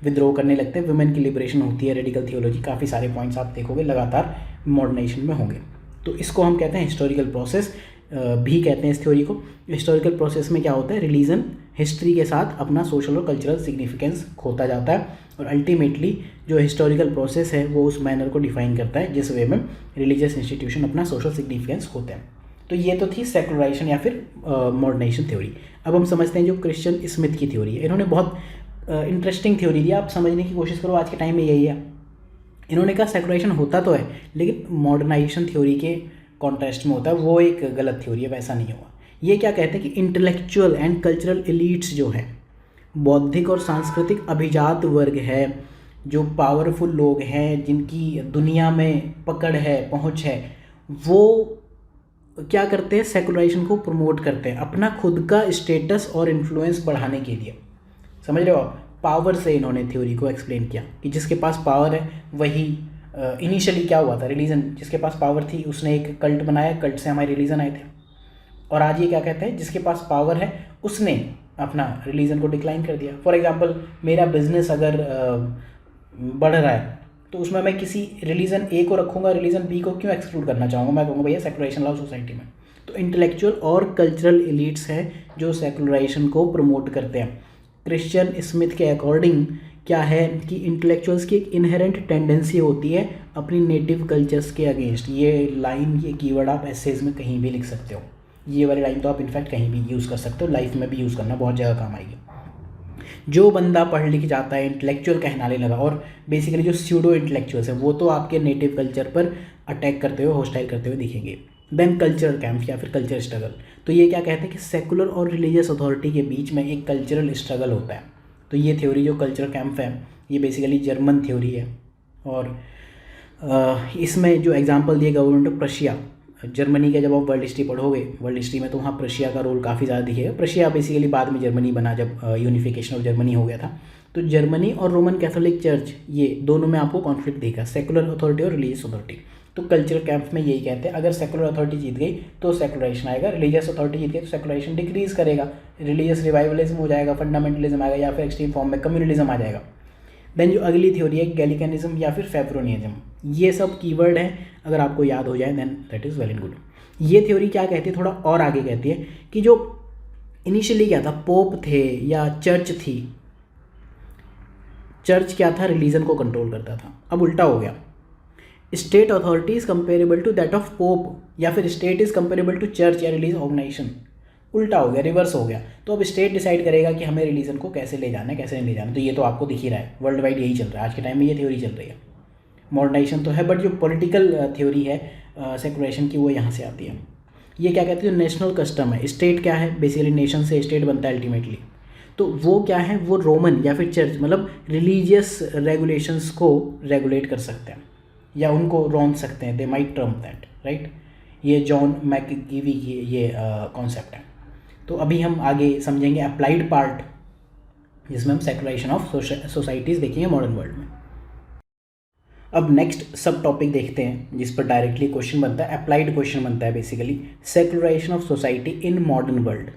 विद्रोह करने लगते हैं। वुमेन की लिबरेशन होती है, रेडिकल थियोलॉजी, काफ़ी सारे पॉइंट्स आप देखोगे लगातार मॉडर्नाइजेशन में होंगे। तो इसको हम कहते हैं हिस्टोरिकल प्रोसेस भी कहते हैं इस थ्योरी को। हिस्टोरिकल प्रोसेस में क्या होता है, रिलीजन हिस्ट्री के साथ अपना सोशल और कल्चरल सिग्निफिकेंस खोता जाता है, और अल्टीमेटली जो हिस्टोरिकल प्रोसेस है वो उस मैनर को डिफाइन करता है जिस वे में रिलीजियस इंस्टीट्यूशन अपना सोशल सिग्निफिकेंस खोते हैं। तो ये तो थी सेकुलराइजेशन या फिर मॉडर्नाइजेशन थ्योरी। अब हम समझते हैं जो क्रिश्चियन स्मिथ की थ्योरी है। इन्होंने बहुत इंटरेस्टिंग थ्योरी दी, आप समझने की कोशिश करो, आज के टाइम में यही है। इन्होंने कहा सेकुलराइजेशन होता तो है लेकिन मॉडर्नाइजेशन थ्योरी के कॉन्टेस्ट में होता है, वो एक गलत थ्योरी है, वैसा नहीं होगा। ये क्या कहते हैं कि इंटेलेक्चुअल एंड कल्चरल एलिट्स जो है, बौद्धिक और सांस्कृतिक अभिजात वर्ग है, जो पावरफुल लोग हैं, जिनकी दुनिया में पकड़ है, पहुंच है, वो क्या करते हैं, सेकुलराइजेशन को प्रमोट करते हैं अपना खुद का स्टेटस और इन्फ्लुएंस बढ़ाने के लिए। समझ रहे हो आप, पावर से इन्होंने थ्योरी को एक्सप्लेन किया कि जिसके पास पावर है वही, इनिशियली क्या हुआ था, रिलीजन जिसके पास पावर थी उसने एक कल्ट बनाया, कल्ट से हमारे रिलीजन आए थे। और आज ये क्या कहते हैं, जिसके पास पावर है उसने अपना रिलीजन को डिक्लाइन कर दिया। फॉर एग्जांपल मेरा बिजनेस अगर बढ़ रहा है तो उसमें मैं किसी रिलीजन ए को रखूँगा, रिलीजन बी को क्यों एक्सक्लूड करना चाहूँगा, मैं कहूँगा भैया सेकुलराइजेशन लाओ सोसाइटी में। तो इंटेलेक्चुअल और कल्चरल एलिट्स हैं जो सेकुलराइजेशन को प्रमोट करते हैं। क्रिश्चियन स्मिथ के अकॉर्डिंग क्या है कि इंटेलेक्चुअल्स की एक इनहेरेंट टेंडेंसी होती है अपनी नेटिव कल्चर्स के अगेंस्ट। ये लाइन, ये कीवर्ड आप एसेज में कहीं भी लिख सकते हो, ये वाली लाइन तो आप इनफैक्ट कहीं भी यूज़ कर सकते हो, लाइफ में भी यूज़ करना बहुत ज़्यादा काम आएगी। जो बंदा पढ़ लिख जाता है, इंटेलेक्चुअल कहलाने लगा, और बेसिकली जो स्यूडो इंटेलेक्चुअल्स हैं वो तो आपके नेटिव कल्चर पर अटैक करते हुए, हॉस्टाइल करते हुए दिखेंगे। देन कल्चरल कैंप या फिर कल्चर स्ट्रगल, तो ये क्या कहते हैं कि सेकुलर और रिलीजियस अथॉरिटी के बीच में एक कल्चरल स्ट्रगल होता है। तो ये थ्योरी जो कल्चरल कैंप है ये बेसिकली जर्मन थ्योरी है, और इसमें जो एग्जांपल दिए गवर्नमेंट ऑफ प्रशिया, जर्मनी का जब आप वर्ल्ड हिस्ट्री पढ़ोगे, वर्ल्ड हिस्ट्री में तो वहाँ प्रशिया का रोल काफ़ी ज़्यादा दिखेगा। प्रशिया बेसिकली बाद में जर्मनी बना जब यूनिफिकेशन ऑफ जर्मनी हो गया था। तो जर्मनी और रोमन कैथोलिक चर्च, ये दोनों में आपको कॉन्फ्लिक्ट दिखेगा, सेकुलर अथॉरिटी और रिलीजियस अथॉरिटी। तो कल्चरल कैंप में यही कहते हैं, अगर सेकुलर अथॉरिटी जीत गई तो सेकुलराइजेशन आएगा, रिलीजियस अथॉरिटी जीत गई तो सेकुलराइजेशन डिक्रीज करेगा, रिलीजियस रिवाइवलिज्म हो जाएगा, फंडामेंटलिज्म आएगा, या फिर एक्सट्रीम फॉर्म में कम्युनलिज्म आ जाएगा। देन जो अगली थ्योरी है गैलिकनिज्म या फिर फेब्रोनिज्म, ये सब कीवर्ड हैं, अगर आपको याद हो जाए then that is well and good. ये थ्योरी क्या कहती है, थोड़ा और आगे कहती है कि जो इनिशियली क्या था, पोप थे या चर्च थी, चर्च क्या था, रिलीजन को कंट्रोल करता था। अब उल्टा हो गया, state authority is comparable to that of Pope, या फिर state is comparable to church या रिलीजियस ऑर्गेनाइजेशन। उल्टा हो गया, रिवर्स हो गया। तो अब स्टेट डिसाइड करेगा कि हमें रिलीजन को कैसे ले जाना है, कैसे नहीं ले जाना। तो ये तो आपको दिख ही रहा है, वर्ल्ड वाइड यही चल रहा है, आज के टाइम में ये थ्योरी चल रही है। मॉडर्नाइजेशन तो है, बट जो पॉलिटिकल थ्योरी है सेकुलराइजेशन की, वो यहाँ से आती है। ये क्या कहते हैं, जो नेशनल कस्टम है, स्टेट क्या है, बेसिकली नेशन से स्टेट बनता है अल्टीमेटली। तो वो क्या है, वो रोमन या फिर चर्च, मतलब रिलीजियस रेगुलेशंस को रेगुलेट कर सकते हैं या उनको रोक सकते हैं, they might Trump that, right. ये जॉन मैकगीवी की ये कॉन्सेप्ट है। तो अभी हम आगे समझेंगे अप्लाइड पार्ट, जिसमें हम सेकुलराइजेशन ऑफ सोसाइटीज़ देखेंगे मॉडर्न वर्ल्ड में। अब नेक्स्ट सब टॉपिक देखते हैं जिस पर डायरेक्टली क्वेश्चन बनता है, अप्लाइड क्वेश्चन बनता है basically, secularization of society in modern world.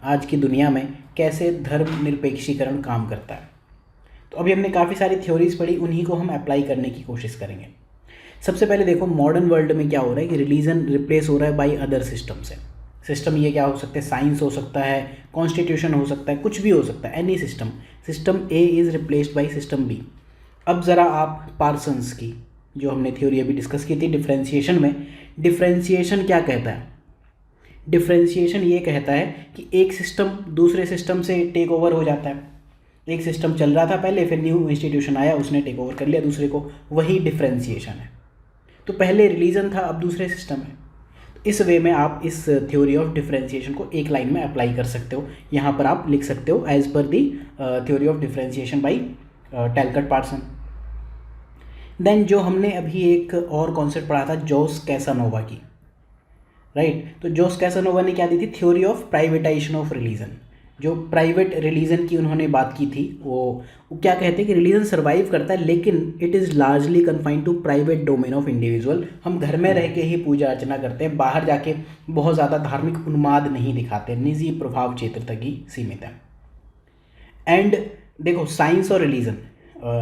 आज की दुनिया में कैसे धर्मनिरपेक्षीकरण काम करता है। तो अभी हमने काफ़ी सारी थ्योरीज पढ़ी, उन्हीं को हम अप्लाई करने की कोशिश करेंगे। सबसे पहले देखो मॉडर्न वर्ल्ड में क्या हो रहा है कि रिलीजन रिप्लेस हो रहा है बाय अदर सिस्टम से। सिस्टम ये क्या हो सकते हैं, साइंस हो सकता है, कॉन्स्टिट्यूशन हो सकता है, कुछ भी हो सकता है, any system. System A is replaced by system B. अब ज़रा आप पार्सन्स की जो हमने थ्योरी अभी डिस्कस की थी डिफरेंशिएशन में, डिफरेंशिएशन क्या कहता है, डिफरेंशिएशन ये कहता है कि एक सिस्टम दूसरे सिस्टम से टेक ओवर हो जाता है। एक सिस्टम चल रहा था पहले, फिर न्यू इंस्टीट्यूशन आया, उसने टेक ओवर कर लिया दूसरे को, वही डिफरेंशिएशन है। तो पहले रिलीजन था, अब दूसरे सिस्टम है। इस वे में आप इस थ्योरी ऑफ डिफरेंशिएशन को एक लाइन में अप्लाई कर सकते हो। यहाँ पर आप लिख सकते हो as per the theory of differentiation by Talcott Parson. Then जो हमने अभी एक और कॉन्सेप्ट पढ़ा था जोस कैसानोवा की, राइट। तो जोस कैसानोवा ने क्या दी थी, theory of privatisation of religion. जो प्राइवेट रिलीजन की उन्होंने बात की थी, वो क्या कहते हैं कि रिलीजन सर्वाइव करता है लेकिन it is largely confined to private domain of individual. हम घर में रह के ही पूजा अर्चना करते हैं, बाहर जाके बहुत ज़्यादा धार्मिक उन्माद नहीं दिखाते, निजी प्रभाव क्षेत्र तक ही सीमित है। एंड देखो साइंस और रिलीजन,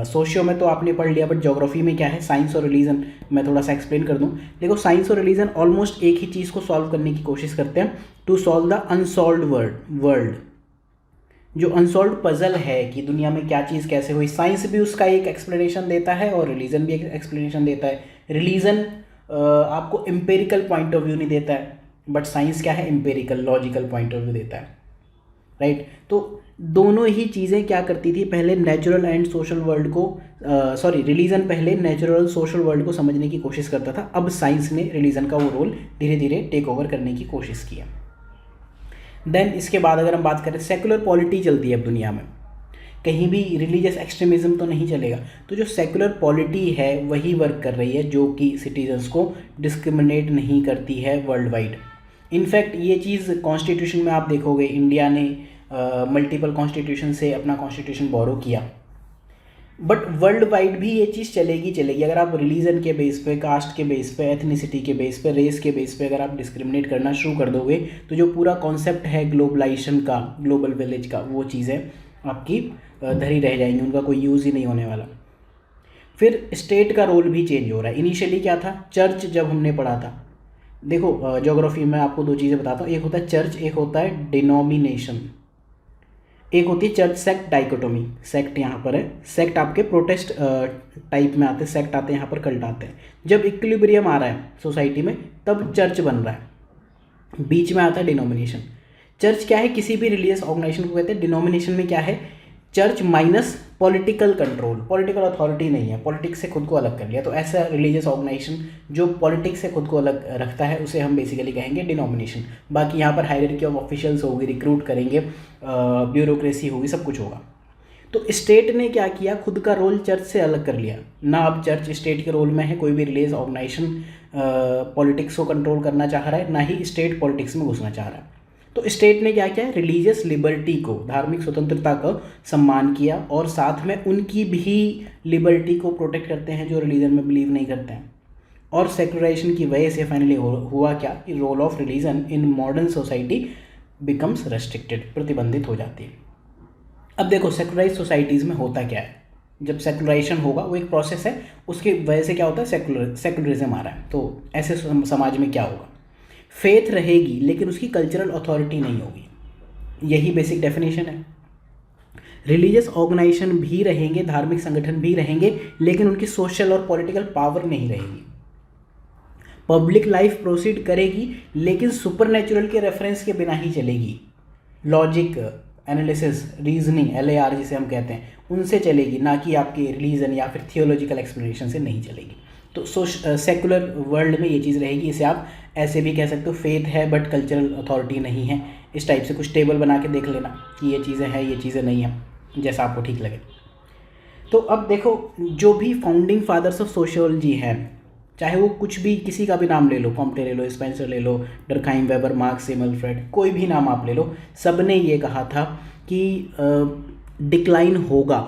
सोशियो में तो आपने पढ़ लिया, बट ज्योग्राफी में क्या है, साइंस और रिलीजन मैं थोड़ा सा एक्सप्लेन कर दूं। देखो साइंस और रिलीजन ऑलमोस्ट एक ही चीज़ को सॉल्व करने की कोशिश करते हैं, to solve the unsolved world. जो अनसॉल्व्ड पजल है कि दुनिया में क्या चीज़ कैसे हुई, साइंस भी उसका एक एक्सप्लेनेशन देता है और रिलीजन भी एक एक्सप्लेनेशन देता है। रिलीजन आपको एम्पेरिकल पॉइंट ऑफ व्यू नहीं देता है, बट साइंस क्या है, empirical logical point of view देता है, राइट। तो दोनों ही चीज़ें क्या करती थी, पहले नेचुरल एंड सोशल वर्ल्ड को रिलीजन पहले नेचुरल सोशल वर्ल्ड को समझने की कोशिश करता था, अब साइंस ने रिलीजन का वो रोल धीरे धीरे टेक ओवर करने की कोशिश किया। देन इसके बाद अगर हम बात करें, सेकुलर पॉलिटी चलती है अब दुनिया में, कहीं भी रिलीजियस एक्सट्रीमिज्म तो नहीं चलेगा। तो जो सेकुलर पॉलिटी है वही वर्क कर रही है, जो कि सिटीजन्स को डिस्क्रिमिनेट नहीं करती है वर्ल्ड वाइड। इनफैक्ट ये चीज़ कॉन्स्टिट्यूशन में आप देखोगे, इंडिया ने मल्टीपल कॉन्स्टिट्यूशन से अपना कॉन्स्टिट्यूशन बोरो किया, बट वर्ल्ड वाइड भी ये चीज़ चलेगी। अगर आप रिलीजन के बेस पे, कास्ट के बेस पे, एथनिसिटी के बेस पे, रेस के बेस पे अगर आप डिस्क्रिमिनेट करना शुरू कर दोगे, तो जो पूरा कॉन्सेप्ट है ग्लोबलाइजेशन का, ग्लोबल विलेज का, वो चीज़ें आपकी धरी रह जाएंगी, उनका कोई यूज़ ही नहीं होने वाला। फिर स्टेट का रोल भी चेंज हो रहा है। इनिशियली क्या था, चर्च जब हमने पढ़ा था, देखो ज्योग्राफी में आपको दो चीज़ें बताता हूँ, एक होता है चर्च, एक होता है डिनोमिनेशन। एक होती है चर्च सेक्ट डाइकोटोमी। सेक्ट यहाँ पर है, सेक्ट आपके प्रोटेस्ट टाइप में आते हैं, सेक्ट आते हैं यहाँ पर, कल्ट आते हैं। जब इक्विलिब्रियम आ रहा है सोसाइटी में तब चर्च बन रहा है। बीच में आता है डिनोमिनेशन। चर्च क्या है, किसी भी रिलीजियस ऑर्गेनाइजेशन को कहते हैं। डिनोमिनेशन में क्या है, church minus political control, political authority नहीं है, पॉलिटिक्स से खुद को अलग कर लिया। तो ऐसा रिलीजियस ऑर्गेनाइजेशन जो पॉलिटिक्स से खुद को अलग रखता है उसे हम बेसिकली कहेंगे डिनोमिनेशन। बाकी यहाँ पर हायरार्की ऑफ ऑफिशियल्स होगी, रिक्रूट करेंगे, ब्यूरोक्रेसी होगी, सब कुछ होगा। तो स्टेट ने क्या किया, खुद का रोल चर्च से अलग कर लिया ना। अब चर्च स्टेट के रोल में है, कोई भी रिलीजियस ऑर्गेनाइजेशन पॉलिटिक्स को कंट्रोल करना चाह रहा है, ना ही स्टेट पॉलिटिक्स में घुसना चाह रहा है। तो स्टेट ने क्या किया, रिलीजियस लिबर्टी को, धार्मिक स्वतंत्रता का सम्मान किया, और साथ में उनकी भी लिबर्टी को प्रोटेक्ट करते हैं जो रिलीजन में बिलीव नहीं करते हैं। और सेकुलराइजेशन की वजह से फाइनली हुआ क्या कि role of religion in modern society becomes restricted, प्रतिबंधित हो जाती है। अब देखो सेकुलराइज सोसाइटीज़ में होता क्या है, जब सेकुलराइजेशन होगा वो एक प्रोसेस है, उसकी वजह से क्या होता है, सेकुलरिज्म आ रहा है। तो ऐसे समाज में क्या होगा, फेथ रहेगी लेकिन उसकी कल्चरल अथॉरिटी नहीं होगी, यही बेसिक डेफिनेशन है। रिलीजियस ऑर्गेनाइजेशन भी रहेंगे, धार्मिक संगठन भी रहेंगे, लेकिन उनकी सोशल और पॉलिटिकल पावर नहीं रहेगी। पब्लिक लाइफ प्रोसीड करेगी लेकिन सुपरनेचुरल के रेफरेंस के बिना ही चलेगी। लॉजिक, एनालिसिस, रीजनिंग, LAR जिसे हम कहते हैं, उनसे चलेगी, ना कि आपके रिलीजन या फिर थियोलॉजिकल एक्सप्लेनेशन से नहीं चलेगी। तो सेकुलर वर्ल्ड में ये चीज़ रहेगी। इसे आप ऐसे भी कह सकते हो, फेथ है बट कल्चरल अथॉरिटी नहीं है। इस टाइप से कुछ टेबल बना के देख लेना कि ये चीज़ें हैं, ये चीज़ें नहीं हैं, जैसा आपको ठीक लगे। तो अब देखो, जो भी फाउंडिंग फादर्स ऑफ सोशियोलॉजी हैं, चाहे वो कुछ भी किसी का भी नाम ले लो, कॉम्टे ले लो, स्पेंसर ले लो, डरखाइम, वेबर, मार्क्स, सेमल, फ्रेड, कोई भी नाम आप ले लो, सब ने ये कहा था कि डिक्लाइन होगा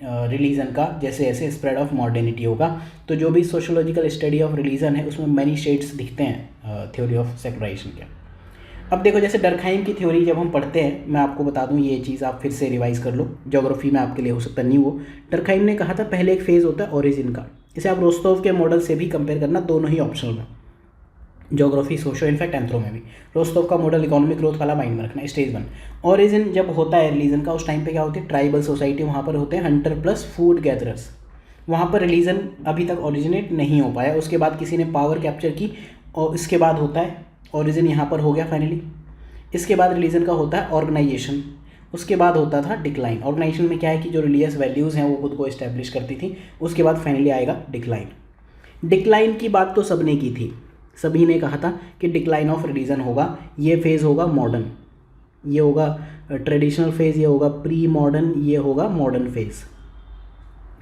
रिलीजन का जैसे जैसे स्प्रेड ऑफ मॉडर्निटी होगा। तो जो भी सोशोलॉजिकल स्टडी ऑफ रिलीजन है उसमें मैनी शेड्स दिखते हैं थ्योरी ऑफ सेकुलराइजेशन के। अब देखो जैसे डरखाइम की थ्योरी जब हम पढ़ते हैं, मैं आपको बता दूं ये चीज़ आप फिर से रिवाइज कर लो, ज्योग्राफी में आपके लिए हो सकता नहीं हो। डरखाइम ने कहा था पहले एक फेज़ होता है ओरिजिन का, इसे आप रोस्टोव के मॉडल से भी कंपेयर करना, दोनों ही ऑप्शनल में, ज्योग्राफी, सोशो, इनफैक्ट एंथ्रो में भी। रोस्टोव का मॉडल इकोनॉमिक ग्रोथ वाला माइंड में रखना। स्टेज 1 ओरिजिन जब होता है रिलीजन का, उस टाइम पे क्या होती है, ट्राइबल सोसाइटी, वहाँ पर होते हैं हंटर प्लस फूड गैदरर्स, वहाँ पर रिलीजन अभी तक ओरिजिनेट नहीं हो पाया। उसके बाद किसी ने पावर कैप्चर की और इसके बाद होता है ओरिजिन यहाँ पर हो गया फाइनली। इसके बाद रिलीजन का होता है ऑर्गेनाइजेशन, उसके बाद होता था डिक्लाइन। ऑर्गेनाइजेशन में क्या है कि जो रिलीजियस वैल्यूज़ हैं वो खुद को इस्टेब्लिश करती थी, उसके बाद फाइनली आएगा डिक्लाइन। डिक्लाइन की बात तो सबने की थी, सभी ने कहा था कि डिक्लाइन ऑफ रिलीजन होगा, ये फेज़ होगा मॉडर्न, ये होगा ट्रेडिशनल फेज़, ये होगा प्री मॉडर्न, ये होगा मॉडर्न फेज़।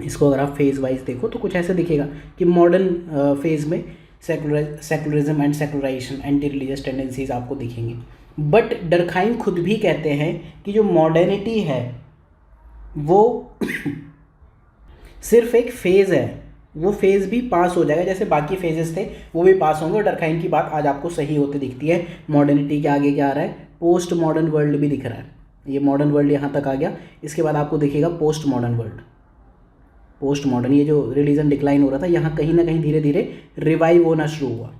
इसको अगर आप फेज़ वाइज देखो तो कुछ ऐसे दिखेगा कि मॉडर्न फेज़ में secularism and secularization, anti religious tendencies आपको दिखेंगी। बट डरखाइम खुद भी कहते हैं कि जो मॉडर्निटी है वो सिर्फ एक फेज़ है, वो फेज़ भी पास हो जाएगा, जैसे बाकी फेजेस थे वो भी पास होंगे। और डरखाइम की बात आज आपको सही होते दिखती है। मॉडर्निटी के आगे क्या आ रहा है, पोस्ट मॉडर्न वर्ल्ड भी दिख रहा है। ये मॉडर्न वर्ल्ड यहाँ तक आ गया, इसके बाद आपको दिखेगा post modern world. Post modern, ये जो रिलीजन डिक्लाइन हो रहा था यहाँ कहीं ना कहीं धीरे धीरे रिवाइव होना शुरू हुआ।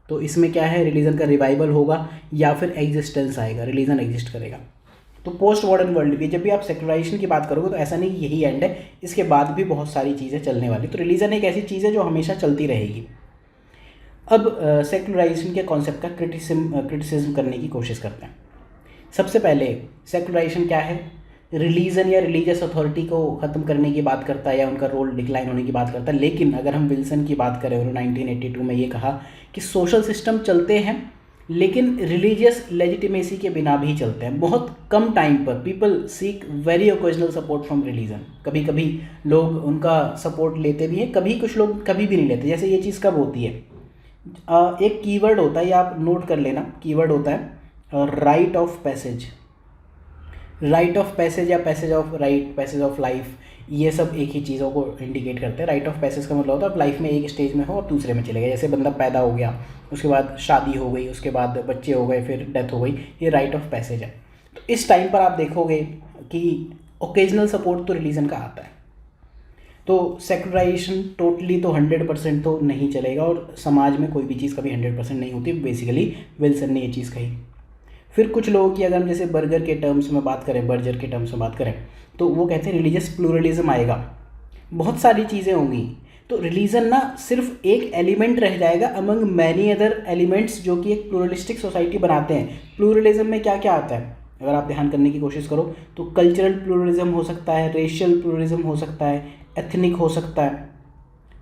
तो इसमें क्या है, रिलीजन का रिवाइवल होगा या फिर एग्जिस्टेंस आएगा, रिलीजन एग्जिस्ट करेगा। तो पोस्ट मॉडर्न वर्ल्ड भी, जब भी आप सेकुलराइजेशन की बात करोगे तो ऐसा नहीं कि यही एंड है, इसके बाद भी बहुत सारी चीज़ें चलने वाली। तो रिलीजन एक ऐसी चीज़ है जो हमेशा चलती रहेगी। अब सेकुलराइजेशन के कॉन्सेप्ट का क्रिटिसिज्म करने की कोशिश करते हैं। सबसे पहले सेकुलराइजेशन क्या है, रिलीजन या रिलीजियस अथॉरिटी को ख़त्म करने की बात करता है या उनका रोल डिक्लाइन होने की बात करता है। लेकिन अगर हम विल्सन की बात करें, उन्होंने 1982 में ये कहा कि सोशल सिस्टम चलते हैं लेकिन रिलीजियस लेजिटिमेसी के बिना भी चलते हैं। बहुत कम टाइम पर people seek very occasional support from religion, कभी कभी लोग उनका सपोर्ट लेते भी हैं, कभी कुछ लोग कभी भी नहीं लेते। जैसे ये चीज़ कब होती है, एक कीवर्ड होता है, ये आप नोट कर लेना, कीवर्ड होता है rite of passage. Rite of passage या passage of rite, passage of life, ये सब एक ही चीज़ों को इंडिकेट करते हैं। राइट ऑफ पैसेज का मतलब होता है आप लाइफ में एक स्टेज में हो और दूसरे में चले गए। जैसे बंदा पैदा हो गया, उसके बाद शादी हो गई, उसके बाद बच्चे हो गए, फिर डेथ हो गई, ये राइट ऑफ पैसेज है। तो इस टाइम पर आप देखोगे कि ओकेजनल सपोर्ट तो रिलीजन का आता है। तो सेकुलराइजेशन टोटली तो 100% तो नहीं चलेगा, और समाज में कोई भी चीज़ कभी 100% नहीं होती। बेसिकली विल्सन ने ये चीज़ कही। फिर कुछ लोगों की अगर हम जैसे बर्जर के टर्म्स में बात करें, तो वो कहते हैं रिलीजियस प्लूरलिज्म आएगा, बहुत सारी चीज़ें होंगी। तो रिलीजन ना सिर्फ एक एलिमेंट रह जाएगा अमंग मैनी अदर एलिमेंट्स जो कि एक प्लूरलिस्टिक सोसाइटी बनाते हैं। प्लूरलिज्म में क्या क्या आता है अगर आप ध्यान करने की कोशिश करो तो कल्चरल प्लूरलिज्म हो सकता है, रेशियल प्लूरलिज्म हो सकता है, एथनिक हो सकता है,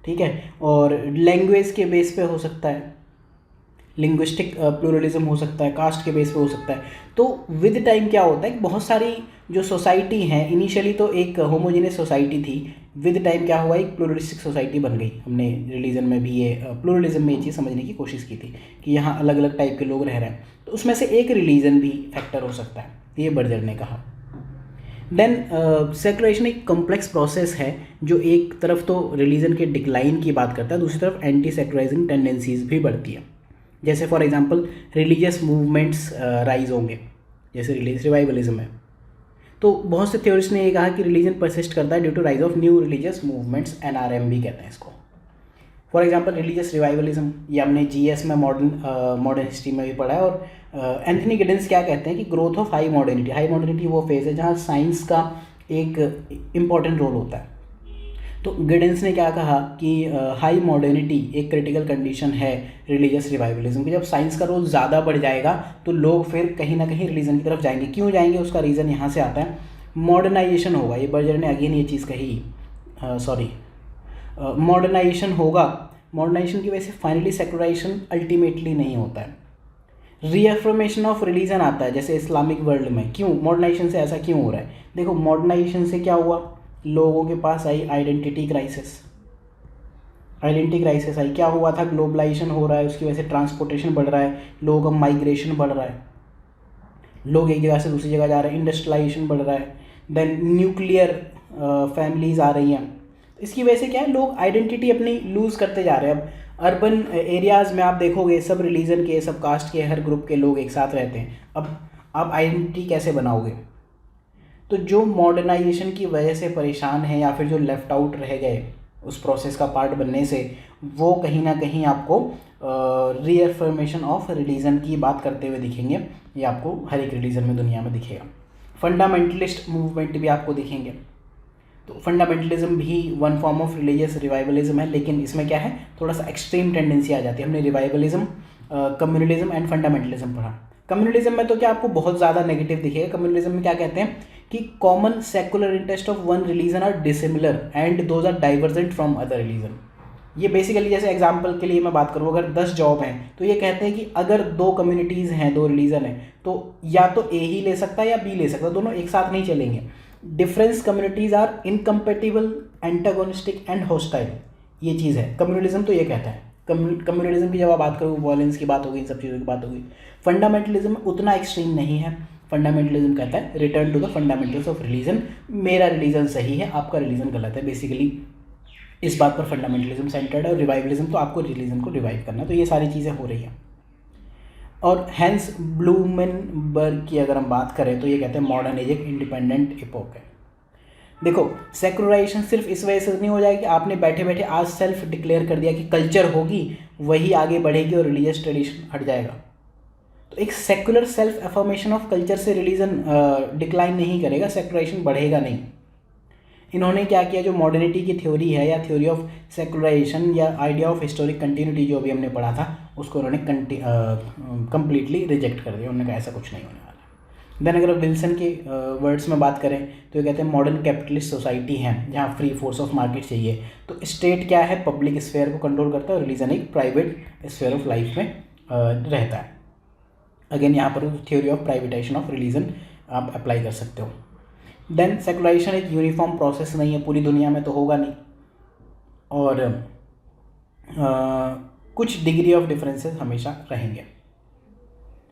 ठीक है, और लैंग्वेज के बेस पे हो सकता है, लिंग्विस्टिक प्लूरलिज्म हो सकता है, कास्ट के बेस पे हो सकता है। तो विद टाइम क्या होता है कि बहुत सारी जो सोसाइटी हैं, इनिशियली तो एक होमोजेनियस सोसाइटी थी, विद टाइम क्या हुआ, एक प्लूरलिस्टिक सोसाइटी बन गई। हमने रिलीजन में भी ये प्लूरलिज्म में ये चीज़ समझने की कोशिश की थी कि यहाँ अलग अलग टाइप के लोग रह रहे हैं, तो उसमें से एक रिलीजन भी फैक्टर हो सकता है, ये बर्जर ने कहा। देन सेकुलराइजेशन एक कॉम्प्लेक्स प्रोसेस है जो एक तरफ तो रिलीजन के डिक्लाइन की बात करता है, दूसरी तरफ एंटी सेकुलराइजिंग टेंडेंसीज भी बढ़ती है। जैसे for example religious movements rise होंगे, जैसे रिलीजियस रिवाइवलिज्म है, तो बहुत से थ्योरिस्ट ने ये कहा कि रिलीजन परसिस्ट करता है due to rise of new religious movements, NRM भी कहते हैं इसको। फॉर एग्जांपल रिलीजियस रिवाइवलिज्म, ये हमने GS में मॉडर्न हिस्ट्री में भी पढ़ा है। और एंथनी गिडेंस क्या कहते हैं कि ग्रोथ ऑफ हाई मॉडर्निटी वो फेज है जहाँ साइंस का एक इम्पॉर्टेंट रोल होता है। तो गिडेंस ने क्या कहा कि हाई मॉडर्निटी एक क्रिटिकल कंडीशन है रिलीजियस रिवाइवलिज्म की। जब साइंस का रोल ज़्यादा बढ़ जाएगा तो लोग फिर कहीं ना कहीं रिलीजन की तरफ जाएंगे। क्यों जाएंगे, उसका रीज़न यहाँ से आता है, मॉडर्नाइजेशन होगा। ये बर्जर ने अगेन ये चीज़ कही, मॉडर्नाइजेशन होगा, मॉडर्नाइजेशन की वजह से फाइनली सेकुलराइजेशन अल्टीमेटली नहीं होता है, रीअफर्मेशन ऑफ रिलीजन आता है जैसे इस्लामिक वर्ल्ड में। क्यों मॉडर्नाइजेशन से ऐसा क्यों हो रहा है, देखो मॉडर्नाइजेशन से क्या हुआ, लोगों के पास आई आइडेंटिटी क्राइसिस, आइडेंटिटी क्राइसिस आई, क्या हुआ था, ग्लोबलाइजेशन हो रहा है, उसकी वजह से ट्रांसपोर्टेशन बढ़ रहा है, लोगों का माइग्रेशन बढ़ रहा है, लोग एक जगह से दूसरी जगह जा रहे हैं, इंडस्ट्रियलाइजेशन बढ़ रहा है, देन न्यूक्लियर फैमिलीज़ आ रही हैं। इसकी वजह से क्या है, लोग आइडेंटिटी अपनी लूज़ करते जा रहे हैं। अब अर्बन एरियाज़ में आप देखोगे सब रिलीजन के, सब कास्ट के, हर ग्रुप के लोग एक साथ रहते हैं। अब आप आइडेंटिटी कैसे बनाओगे? तो जो मॉडर्नाइजेशन की वजह से परेशान है या फिर जो लेफ्ट आउट रह गए उस प्रोसेस का पार्ट बनने से, वो कहीं ना कहीं आपको रीअफर्मेशन ऑफ रिलीजन की बात करते हुए दिखेंगे। ये आपको हर एक रिलीजन में दुनिया में दिखेगा। फंडामेंटलिस्ट मूवमेंट भी आपको दिखेंगे। तो फंडामेंटलिज्म भी one form of religious revivalism है, लेकिन इसमें क्या है, थोड़ा सा एक्सट्रीम टेंडेंसी आ जाती है। हमने रिवाइवलिज्म, कम्युनलिज्म एंड फंडामेंटलिज्म पढ़ा। कम्युनलिज्म में तो क्या आपको बहुत ज़्यादा नेगेटिव दिखेगा। कम्युनलिज्म में क्या कहते हैं कि common secular interest of one religion are dissimilar and those are divergent from other religion. ये बेसिकली, जैसे एग्जांपल के लिए मैं बात करूँ, अगर 10 जॉब हैं तो ये कहते हैं कि अगर 2 कम्युनिटीज़ हैं, 2 रिलीजन हैं, तो या तो ए ही ले सकता है या बी ले सकता है, दोनों एक साथ नहीं चलेंगे। Difference communities are incompatible, antagonistic and hostile, ये चीज़ है। कम्युनलिज्म तो ये कहता है। कम्युनलिज्म की जब आप बात करो, वॉयलेंस की बात होगी, इन सब चीज़ों की बात होगी। फंडामेंटलिज्म उतना एक्सट्रीम नहीं है। फंडामेंटलिज्म कहता है return to the fundamentals of religion, मेरा रिलीजन सही है, आपका रिलीजन गलत है। बेसिकली इस बात पर फंडामेंटलिज्म सेंटर्ड है। और रिवाइवलिज्म तो आपको रिलीजन को रिवाइव करना है। तो ये सारी चीज़ें हो रही हैं। और हैंस ब्लूमेनबर्ग की अगर हम बात करें तो ये कहते हैं मॉडर्न एज एक इंडिपेंडेंट इपोक है। देखो, सेकुलराइजेशन सिर्फ इस वजह से नहीं हो जाएगी कि आपने बैठे बैठे आज सेल्फ डिक्लेयर कर दिया कि कल्चर होगी, वही आगे बढ़ेगी और रिलीजियस ट्रेडिशन हट जाएगा। तो एक secular self affirmation of culture से रिलीजन डिक्लाइन नहीं करेगा, सेकुलराइजेशन बढ़ेगा नहीं। इन्होंने क्या किया, जो मॉडर्निटी की थ्योरी है या थ्योरी ऑफ सेकुलराइजेशन या आइडिया ऑफ हिस्टोरिक कंटिन्यूटी जो भी हमने पढ़ा था, उसको उन्होंने कम्प्लीटली रिजेक्ट कर दिया। उन्होंने कहा ऐसा कुछ नहीं होने वाला। देन अगर विल्सन के वर्ड्स में बात करें तो ये कहते हैं मॉडर्न कैपिटलिस्ट सोसाइटी है जहाँ फ्री फोर्स ऑफ मार्केट चाहिए। तो स्टेट क्या है, पब्लिक स्फेयर को कंट्रोल करता है और रिलीजन एक प्राइवेट स्फेयर ऑफ लाइफ में रहता है। अगेन यहाँ पर theory of privatisation of religion आप अप्लाई कर सकते हो। देन सेकुलराइजेशन एक यूनिफॉर्म प्रोसेस नहीं है, पूरी दुनिया में तो होगा नहीं, और कुछ डिग्री ऑफ डिफरेंसेस हमेशा रहेंगे।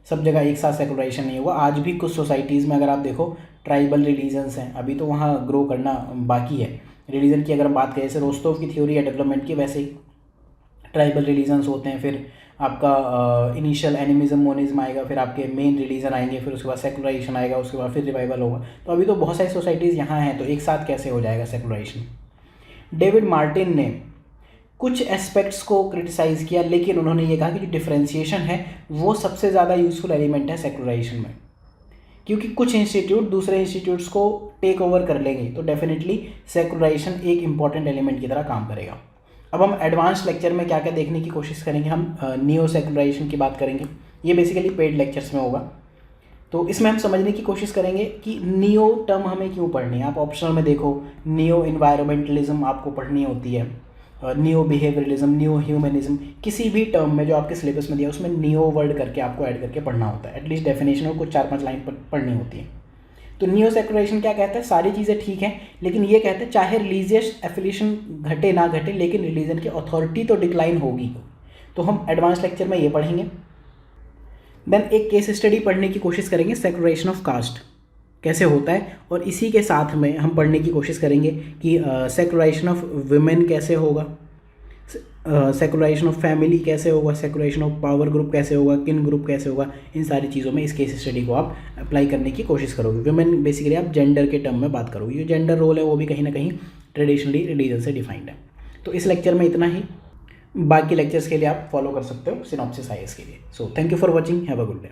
सब जगह एक साथ सेकुलराइजेशन नहीं होगा। आज भी कुछ सोसाइटीज़ में अगर आप देखो ट्राइबल रिलीजन्स हैं, अभी तो वहाँ ग्रो करना बाकी है। रिलीजन की अगर हम बात करें, जैसे रोस्टोव की थ्योरी है डेवलपमेंट की, वैसे ही ट्राइबल रिलीजन्स होते हैं। फिर आपका इनिशियल एनिमिज्म मोनिज्म आएगा, फिर आपके मेन रिलीजन आएंगे, फिर उसके बाद सेकुलराइजेशन आएगा, उसके बाद फिर रिवाइवल होगा। तो अभी तो बहुत सारी सोसाइटीज़ यहाँ हैं, तो एक साथ कैसे हो जाएगा सेकुलराइजेशन। डेविड मार्टिन ने कुछ एस्पेक्ट्स को क्रिटिसाइज़ किया, लेकिन उन्होंने ये कहा कि जो डिफरेंशिएशन है वो सबसे ज़्यादा यूज़फुल एलिमेंट है सेकुलराइजेशन में, क्योंकि कुछ इंस्टीट्यूट दूसरे इंस्टीट्यूट्स को टेक ओवर कर लेंगे, तो डेफिनेटली सेकुलराइजेशन एक इंपॉर्टेंट एलिमेंट की तरह काम करेगा। अब हम एडवांस लेक्चर में क्या क्या देखने की कोशिश करेंगे, हम नियो सेकुलराइजेशन की बात करेंगे। ये बेसिकली पेड लेक्चर्स में होगा। तो इसमें हम समझने की कोशिश करेंगे कि नियो टर्म हमें क्यों पढ़नी है। आप ऑप्शनल में देखो, नियो इन्वायरमेंटलिज्म आपको पढ़नी होती है, नियो बिहेवियरलिज्म, नियो ह्यूमनिज्म, किसी भी टर्म में जो आपके सिलेबस में दिया उसमें नियो वर्ड करके आपको ऐड करके पढ़ना होता है। एटलीस्ट डेफिनेशन और कुछ 4-5 लाइन पढ़नी होती है। तो नियो सेकुलराइजेशन क्या कहता है, सारी चीज़ें ठीक हैं, लेकिन ये कहते हैं चाहे रिलीजियस एफिलिएशन घटे ना घटे, लेकिन रिलीजन की अथॉरिटी तो डिक्लाइन होगी। तो हम एडवांस लेक्चर में ये पढ़ेंगे। देन एक केस स्टडी पढ़ने की कोशिश करेंगे, सेकुलराइजेशन ऑफ कास्ट कैसे होता है, और इसी के साथ में हम पढ़ने की कोशिश करेंगे कि सेकुलराइजेशन ऑफ वुमेन कैसे होगा, सेकुलराइजेशन ऑफ फैमिली कैसे होगा, सेकुलराइजेशन ऑफ पावर ग्रुप कैसे होगा, किन ग्रुप कैसे होगा। इन सारी चीज़ों में इस केस स्टडी को आप अप्लाई करने की कोशिश करोगे। वुमेन बेसिकली आप जेंडर के टर्म में बात करोगे। ये जेंडर रोल है वो भी कहीं ना कहीं ट्रेडिशनली रिलीजन से डिफाइंड है। तो इस लेक्चर में इतना ही, बाकी लेक्चर्स के लिए आप फॉलो कर सकते हो सिनॉप्सिस IAS के लिए। So thank you for watching, have a good day.